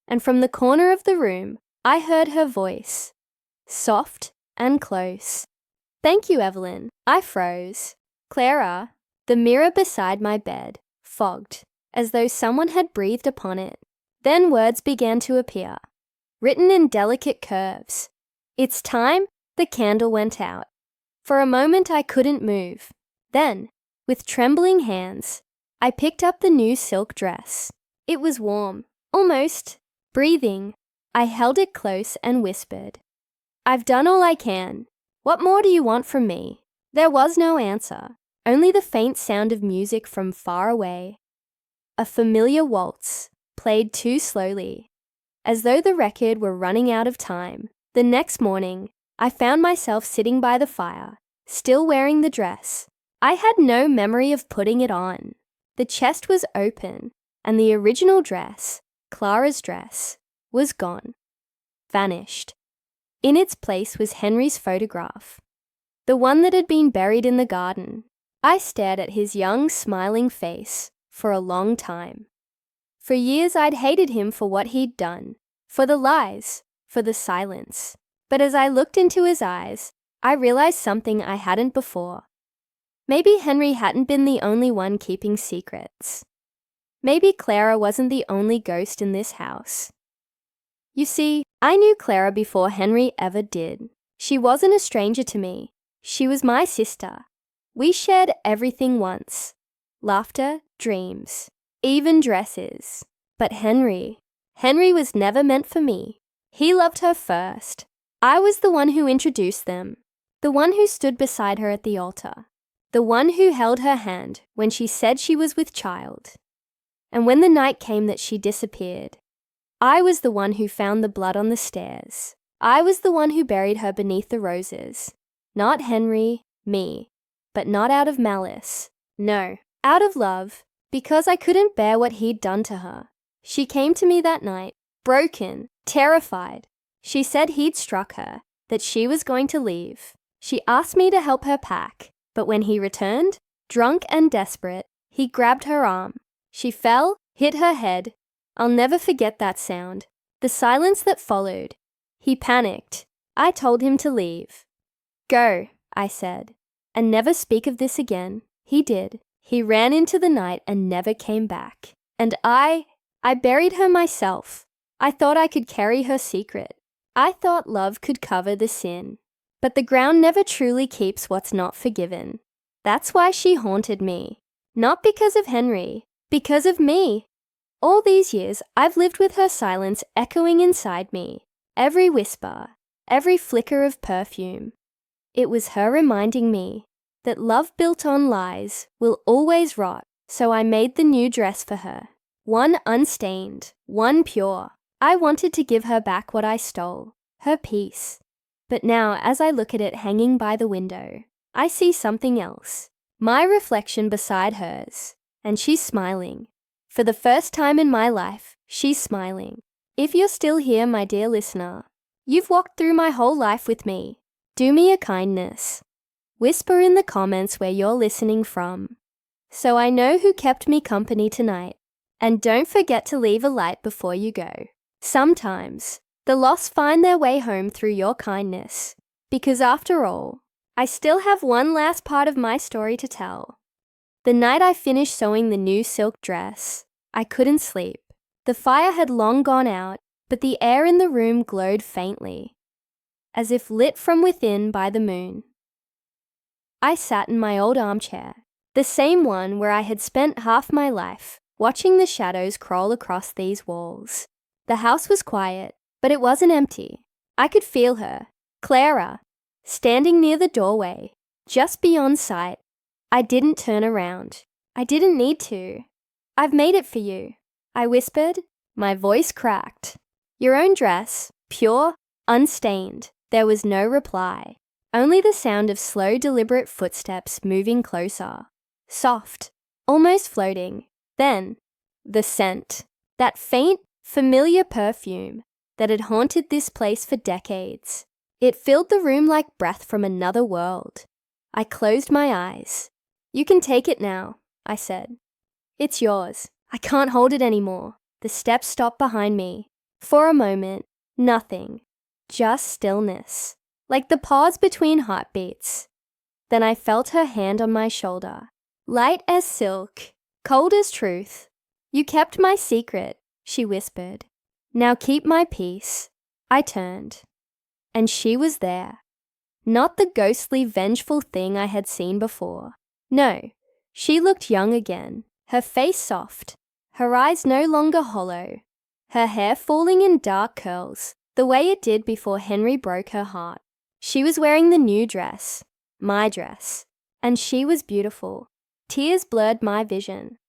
S1: and from the corner of the room, I heard her voice, soft and close. Thank you, Evelyn. I froze. Clara, the mirror beside my bed, fogged, as though someone had breathed upon it. Then words began to appear, written in delicate curves. "It's time." The candle went out. For a moment I couldn't move. Then, with trembling hands, I picked up the new silk dress. It was warm, almost breathing. I held it close and whispered, "I've done all I can. What more do you want from me?" There was no answer, only the faint sound of music from far away. A familiar waltz, played too slowly, as though the record were running out of time. The next morning, I found myself sitting by the fire, still wearing the dress. I had no memory of putting it on. The chest was open, and the original dress, Clara's dress, was gone, vanished. In its place was Henry's photograph, the one that had been buried in the garden. I stared at his young, smiling face for a long time. For years I'd hated him for what he'd done, for the lies, for the silence. But as I looked into his eyes, I realized something I hadn't before. Maybe Henry hadn't been the only one keeping secrets. Maybe Clara wasn't the only ghost in this house. You see, I knew Clara before Henry ever did. She wasn't a stranger to me. She was my sister. We shared everything once. Laughter, dreams, even dresses. But Henry was never meant for me. He loved her first. I was the one who introduced them, the one who stood beside her at the altar, the one who held her hand when she said she was with child. And when the night came that she disappeared, I was the one who found the blood on the stairs. I was the one who buried her beneath the roses. Not Henry, me, but not out of malice. No, out of love, because I couldn't bear what he'd done to her. She came to me that night, broken, terrified. She said he'd struck her, that she was going to leave. She asked me to help her pack, but when he returned, drunk and desperate, he grabbed her arm. She fell, hit her head. I'll never forget that sound, the silence that followed. He panicked. I told him to leave. "Go," I said, "and never speak of this again." He did. He ran into the night and never came back. And I buried her myself. I thought I could carry her secret. I thought love could cover the sin. But the ground never truly keeps what's not forgiven. That's why she haunted me. Not because of Henry, because of me. All these years, I've lived with her silence echoing inside me. Every whisper, every flicker of perfume. It was her reminding me that love built on lies will always rot, so I made the new dress for her. One unstained, one pure. I wanted to give her back what I stole, her peace. But now, as I look at it hanging by the window, I see something else. My reflection beside hers, and she's smiling. For the first time in my life, she's smiling. If you're still here, my dear listener, you've walked through my whole life with me. Do me a kindness. Whisper in the comments where you're listening from, so I know who kept me company tonight. And don't forget to leave a light before you go. Sometimes, the lost find their way home through your kindness, because after all, I still have one last part of my story to tell. The night I finished sewing the new silk dress, I couldn't sleep. The fire had long gone out, but the air in the room glowed faintly, as if lit from within by the moon. I sat in my old armchair, the same one where I had spent half my life, watching the shadows crawl across these walls. The house was quiet, but it wasn't empty. I could feel her, Clara, standing near the doorway, just beyond sight. I didn't turn around. I didn't need to. "I've made it for you," I whispered. My voice cracked. "Your own dress, pure, unstained." There was no reply, only the sound of slow, deliberate footsteps moving closer, soft, almost floating. Then, the scent, that faint, familiar perfume that had haunted this place for decades. It filled the room like breath from another world. I closed my eyes. "You can take it now," I said. "It's yours. I can't hold it anymore." The steps stopped behind me. For a moment, nothing, just stillness, like the pause between heartbeats. Then I felt her hand on my shoulder, light as silk, cold as truth. "You kept my secret. she whispered. Now keep my peace. I turned. And she was there. Not the ghostly, vengeful thing I had seen before. No, she looked young again, her face soft, her eyes no longer hollow, her hair falling in dark curls, the way it did before Henry broke her heart. She was wearing the new dress, my dress, and she was beautiful. Tears blurred my vision.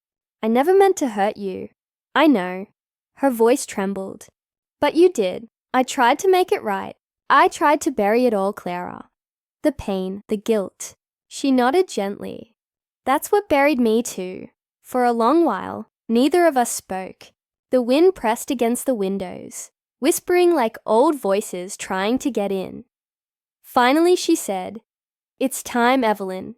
S1: I never meant to hurt you. I know. Her voice trembled. But you did. I tried to make it right. I tried to bury it all, Clara. The pain, the guilt. She nodded gently. That's what buried me too. For a long while, neither of us spoke. The wind pressed against the windows, whispering like old voices trying to get in. Finally she said, "It's time, Evelyn."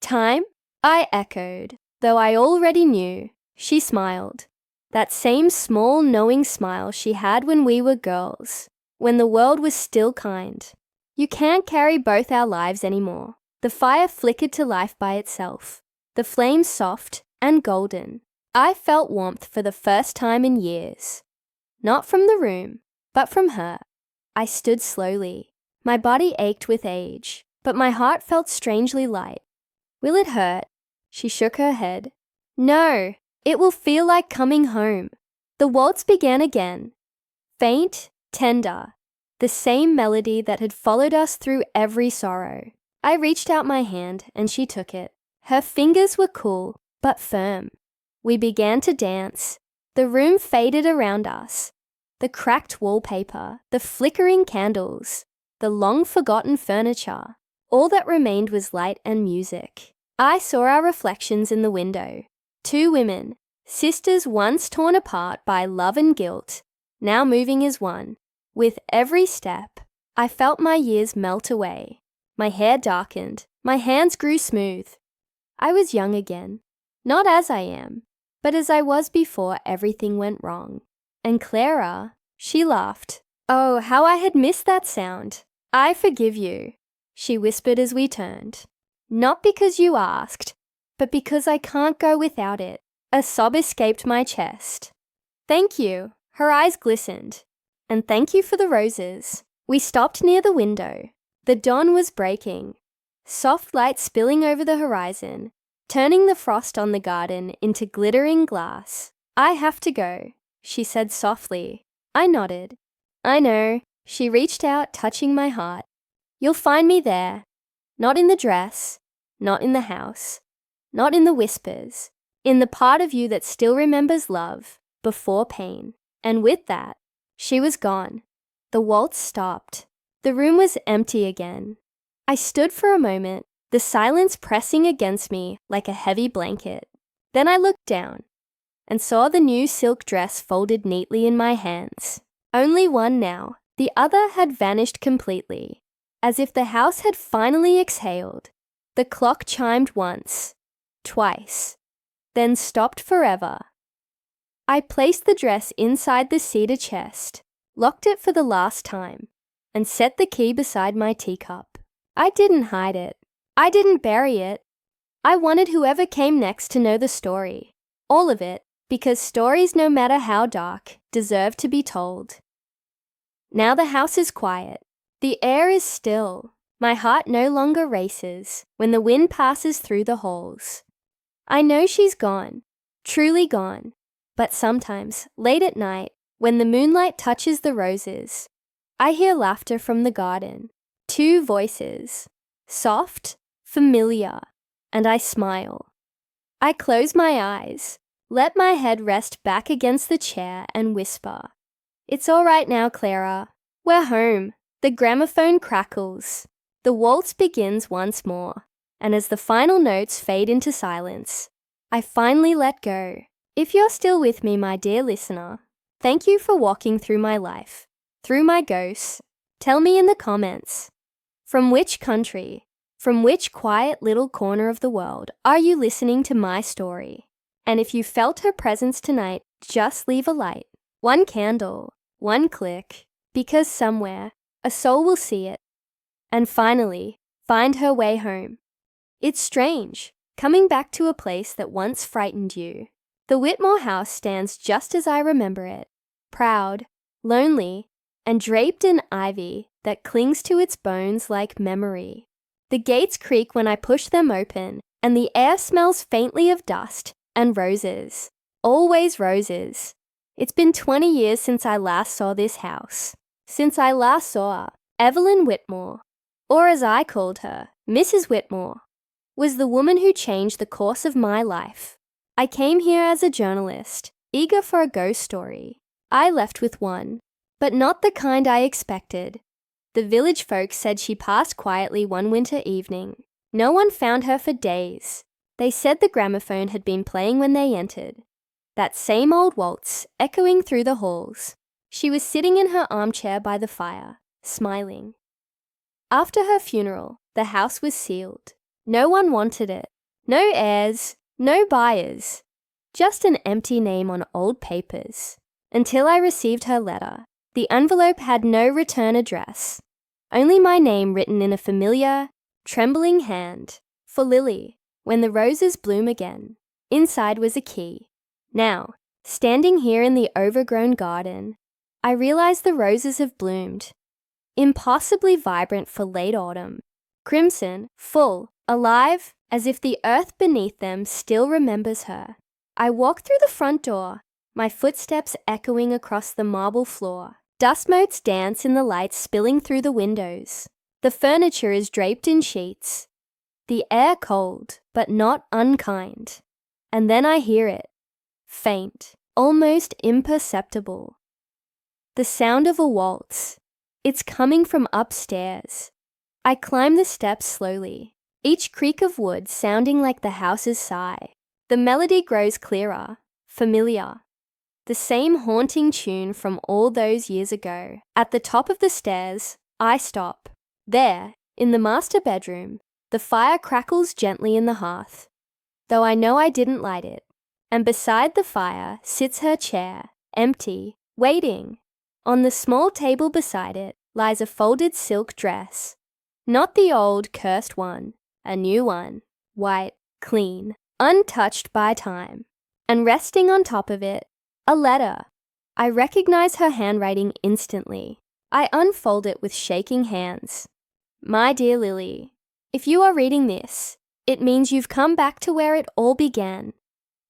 S1: Time? I echoed, though I already knew. She smiled. That same small, knowing smile she had when we were girls, when the world was still kind. You can't carry both our lives anymore. The fire flickered to life by itself, the flame soft and golden. I felt warmth for the first time in years. Not from the room, but from her. I stood slowly. My body ached with age, but my heart felt strangely light. Will it hurt? She shook her head. No, it will feel like coming home. The waltz began again. Faint, tender, the same melody that had followed us through every sorrow. I reached out my hand and she took it. Her fingers were cool, but firm. We began to dance. The room faded around us. The cracked wallpaper, the flickering candles, the long-forgotten furniture. All that remained was light and music. I saw our reflections in the window. Two women, sisters once torn apart by love and guilt, now moving as one. With every step, I felt my years melt away. My hair darkened. My hands grew smooth. I was young again. Not as I am, but as I was before everything went wrong. And Clara, she laughed. Oh, how I had missed that sound. I forgive you, she whispered as we turned. Not because you asked, but because I can't go without it. A sob escaped my chest. Thank you. Her eyes glistened. And thank you for the roses. We stopped near the window. The dawn was breaking. Soft light spilling over the horizon, turning the frost on the garden into glittering glass. I have to go, she said softly. I nodded. I know. She reached out, touching my heart. You'll find me there. Not in the dress, not in the house, not in the whispers, in the part of you that still remembers love before pain. And with that, she was gone. The waltz stopped. The room was empty again. I stood for a moment, the silence pressing against me like a heavy blanket. Then I looked down and saw the new silk dress folded neatly in my hands. Only one now. The other had vanished completely, as if the house had finally exhaled. The clock chimed once, twice, then stopped forever. I placed the dress inside the cedar chest, locked it for the last time, and set the key beside my teacup. I didn't hide it. I didn't bury it. I wanted whoever came next to know the story, all of it, because stories, no matter how dark, deserve to be told. Now the house is quiet. The air is still. My heart no longer races when the wind passes through the halls. I know she's gone, truly gone, but sometimes, late at night, when the moonlight touches the roses, I hear laughter from the garden. Two voices, soft, familiar, and I smile. I close my eyes, let my head rest back against the chair and whisper, "It's all right now, Clara. We're home." The gramophone crackles. The waltz begins once more, and as the final notes fade into silence, I finally let go. If you're still with me, my dear listener, thank you for walking through my life, through my ghosts. Tell me in the comments, from which country, from which quiet little corner of the world are you listening to my story? And if you felt her presence tonight, just leave a light, one candle, one click, because somewhere a soul will see it and finally find her way home. It's strange, coming back to a place that once frightened you, The Whitmore house stands just as I remember it, proud, lonely, and draped in ivy that clings to its bones like memory. The gates creak when I push them open, and the air smells faintly of dust and roses. Always roses. It's been 20 years since I last saw this house. Since I last saw Evelyn Whitmore, or as I called her, Mrs. Whitmore, was the woman who changed the course of my life. I came here as a journalist, eager for a ghost story. I left with one, but not the kind I expected. The village folks said she passed quietly one winter evening. No one found her for days. They said the gramophone had been playing when they entered. That same old waltz echoing through the halls. She was sitting in her armchair by the fire, smiling. After her funeral, the house was sealed. No one wanted it. No heirs, no buyers. Just an empty name on old papers. Until I received her letter. The envelope had no return address. Only my name written in a familiar, trembling hand. For Lily, when the roses bloom again. Inside was a key. Now, standing here in the overgrown garden, I realize the roses have bloomed. Impossibly vibrant for late autumn. Crimson, full, alive, as if the earth beneath them still remembers her. I walk through the front door, my footsteps echoing across the marble floor. Dust motes dance in the light spilling through the windows. The furniture is draped in sheets. The air cold, but not unkind. And then I hear it. Faint, almost imperceptible. The sound of a waltz. It's coming from upstairs. I climb the steps slowly, each creak of wood sounding like the house's sigh. The melody grows clearer, familiar. The same haunting tune from all those years ago. At the top of the stairs, I stop. There, in the master bedroom, the fire crackles gently in the hearth, though I know I didn't light it. And beside the fire sits her chair, empty, waiting. On the small table beside it lies a folded silk dress. Not the old, cursed one, a new one, white, clean, untouched by time. And resting on top of it, a letter. I recognize her handwriting instantly. I unfold it with shaking hands. My dear Lily, if you are reading this, it means you've come back to where it all began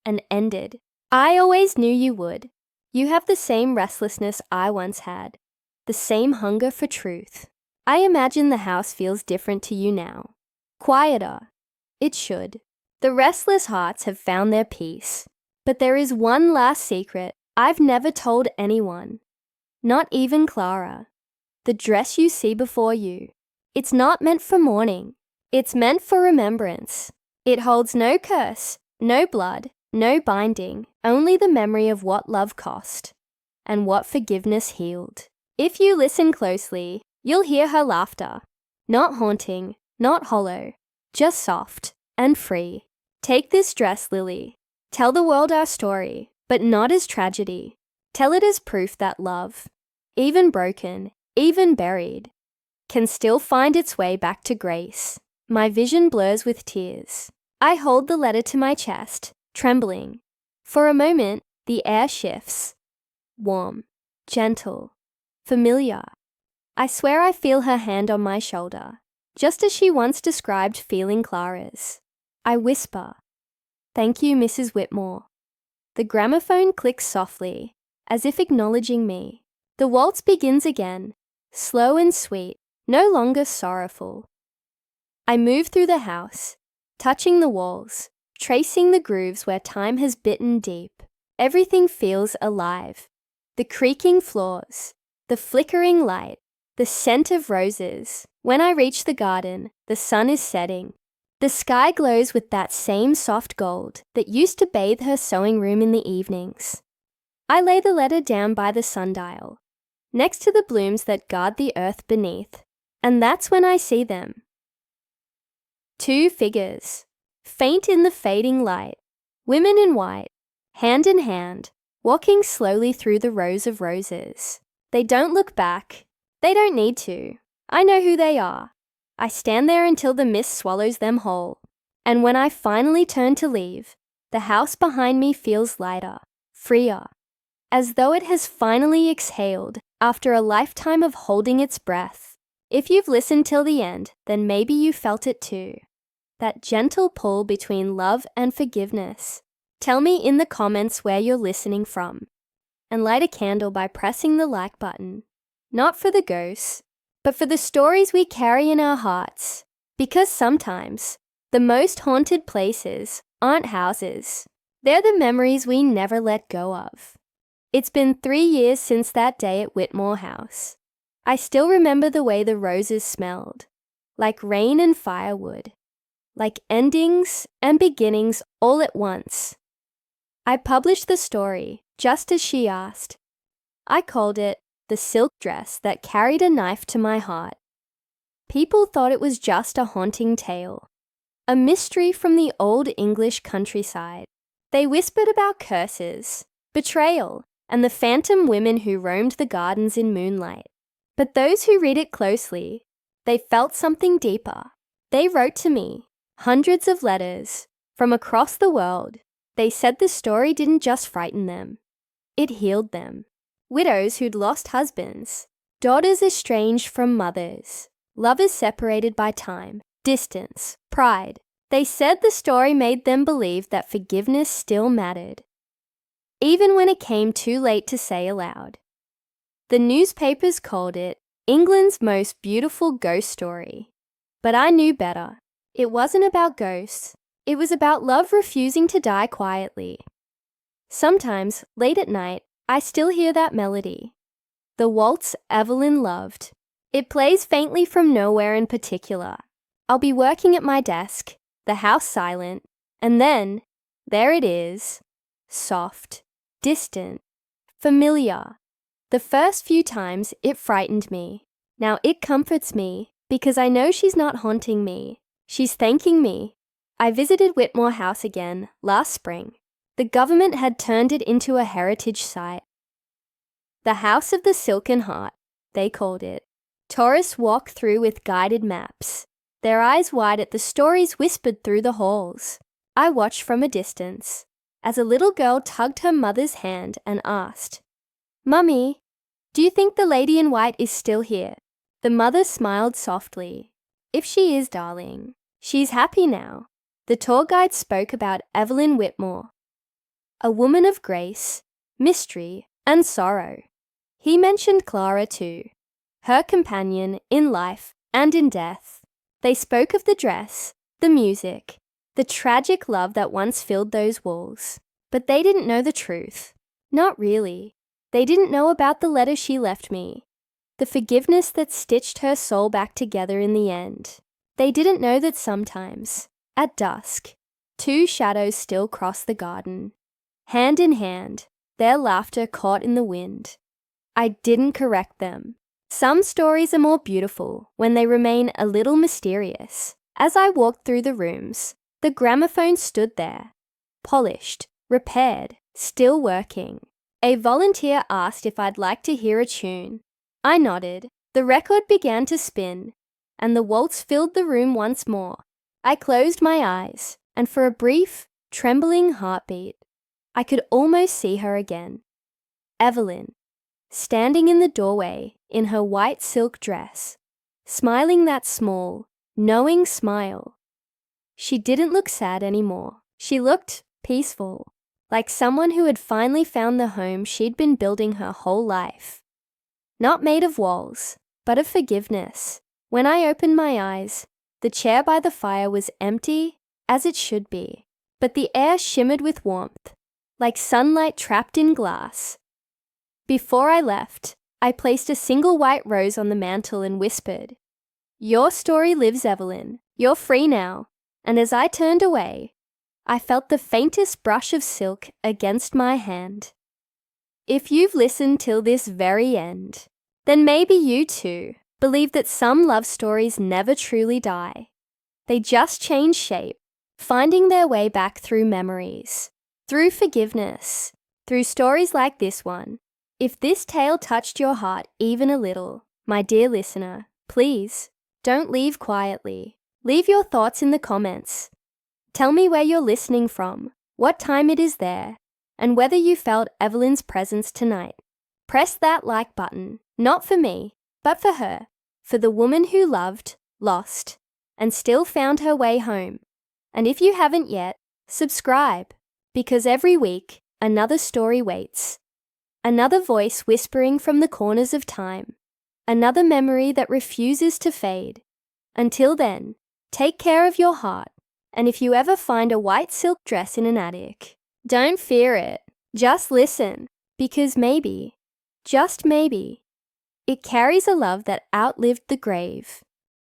S1: and ended. I always knew you would. You have the same restlessness I once had, the same hunger for truth. I imagine the house feels different to you now. Quieter. It should. The restless hearts have found their peace. But there is one last secret I've never told anyone. Not even Clara. The dress you see before you. It's not meant for mourning. It's meant for remembrance. It holds no curse, no blood, no binding, only the memory of what love cost and what forgiveness healed. If you listen closely, you'll hear her laughter. Not haunting, not hollow, just soft and free. Take this dress, Lily. Tell the world our story, but not as tragedy. Tell it as proof that love, even broken, even buried, can still find its way back to grace. My vision blurs with tears. I hold the letter to my chest, trembling. For a moment, the air shifts. Warm, gentle, familiar. I swear I feel her hand on my shoulder, just as she once described feeling Clara's. I whisper, "Thank you, Mrs. Whitmore." The gramophone clicks softly, as if acknowledging me. The waltz begins again, slow and sweet, no longer sorrowful. I move through the house, touching the walls, tracing the grooves where time has bitten deep. Everything feels alive. The creaking floors, the flickering light, the scent of roses. When I reach the garden, the sun is setting. The sky glows with that same soft gold that used to bathe her sewing room in the evenings. I lay the letter down by the sundial, next to the blooms that guard the earth beneath, and that's when I see them. Two figures, faint in the fading light, women in white, hand in hand, walking slowly through the rows of roses. They don't look back. They don't need to. I know who they are. I stand there until the mist swallows them whole. And when I finally turn to leave, The house behind me feels lighter, freer, as though it has finally exhaled after a lifetime of holding its breath. If you've listened till the end, then maybe you felt it too. That gentle pull between love and forgiveness. Tell me in the comments where you're listening from. And light a candle by pressing the like button. Not for the ghosts, but for the stories we carry in our hearts. Because sometimes, the most haunted places aren't houses. They're the memories we never let go of. It's been 3 years since that day at Whitmore House. I still remember the way the roses smelled, like rain and firewood, like endings and beginnings all at once. I published the story just as she asked. I called it The Silk Dress That Carried a Knife to My Heart. People thought it was just a haunting tale, a mystery from the old English countryside. They whispered about curses, betrayal, and the phantom women who roamed the gardens in moonlight. But those who read it closely, they felt something deeper. They wrote to me, hundreds of letters, from across the world. They said the story didn't just frighten them, it healed them. Widows who'd lost husbands, daughters estranged from mothers, lovers separated by time, distance, pride. They said the story made them believe that forgiveness still mattered, even when it came too late to say aloud. The newspapers called it England's most beautiful ghost story. But I knew better. It wasn't about ghosts. It was about love refusing to die quietly. Sometimes, late at night, I still hear that melody. The waltz Evelyn loved. It plays faintly from nowhere in particular. I'll be working at my desk, the house silent, and then, there it is. Soft, distant, familiar. The first few times, it frightened me. Now it comforts me, because I know she's not haunting me. She's thanking me. I visited Whitmore House again last spring. The government had turned it into a heritage site. The House of the Silken Heart, they called it. Tourists walk through with guided maps, their eyes wide at the stories whispered through the halls. I watched from a distance, as a little girl tugged her mother's hand and asked, "Mummy, do you think the lady in white is still here?" The mother smiled softly. "If she is, darling, she's happy now." The tour guide spoke about Evelyn Whitmore, a woman of grace, mystery, and sorrow. He mentioned Clara too, her companion in life and in death. They spoke of the dress, the music, the tragic love that once filled those walls. But they didn't know the truth. Not really. They didn't know about the letter she left me, the forgiveness that stitched her soul back together in the end. They didn't know that sometimes, at dusk, two shadows still cross the garden. Hand in hand, their laughter caught in the wind. I didn't correct them. Some stories are more beautiful when they remain a little mysterious. As I walked through the rooms, the gramophone stood there, polished, repaired, still working. A volunteer asked if I'd like to hear a tune. I nodded. The record began to spin, and the waltz filled the room once more. I closed my eyes, and for a brief, trembling heartbeat, I could almost see her again. Evelyn, standing in the doorway in her white silk dress, smiling that small, knowing smile. She didn't look sad anymore. She looked peaceful, like someone who had finally found the home she'd been building her whole life. Not made of walls, but of forgiveness. When I opened my eyes, the chair by the fire was empty, as it should be, but the air shimmered with warmth, like sunlight trapped in glass. Before I left, I placed a single white rose on the mantel and whispered, "Your story lives, Evelyn. You're free now." And as I turned away, I felt the faintest brush of silk against my hand. If you've listened till this very end, then maybe you too believe that some love stories never truly die. They just change shape, finding their way back through memories, through forgiveness, through stories like this one. If this tale touched your heart even a little, my dear listener, please don't leave quietly. Leave your thoughts in the comments. Tell me where you're listening from, what time it is there, and whether you felt Evelyn's presence tonight. Press that like button, not for me, but for her, for the woman who loved, lost, and still found her way home. And if you haven't yet, subscribe, because every week, another story waits. Another voice whispering from the corners of time. Another memory that refuses to fade. Until then, take care of your heart, and if you ever find a white silk dress in an attic, don't fear it. Just listen, because maybe, just maybe, it carries a love that outlived the grave.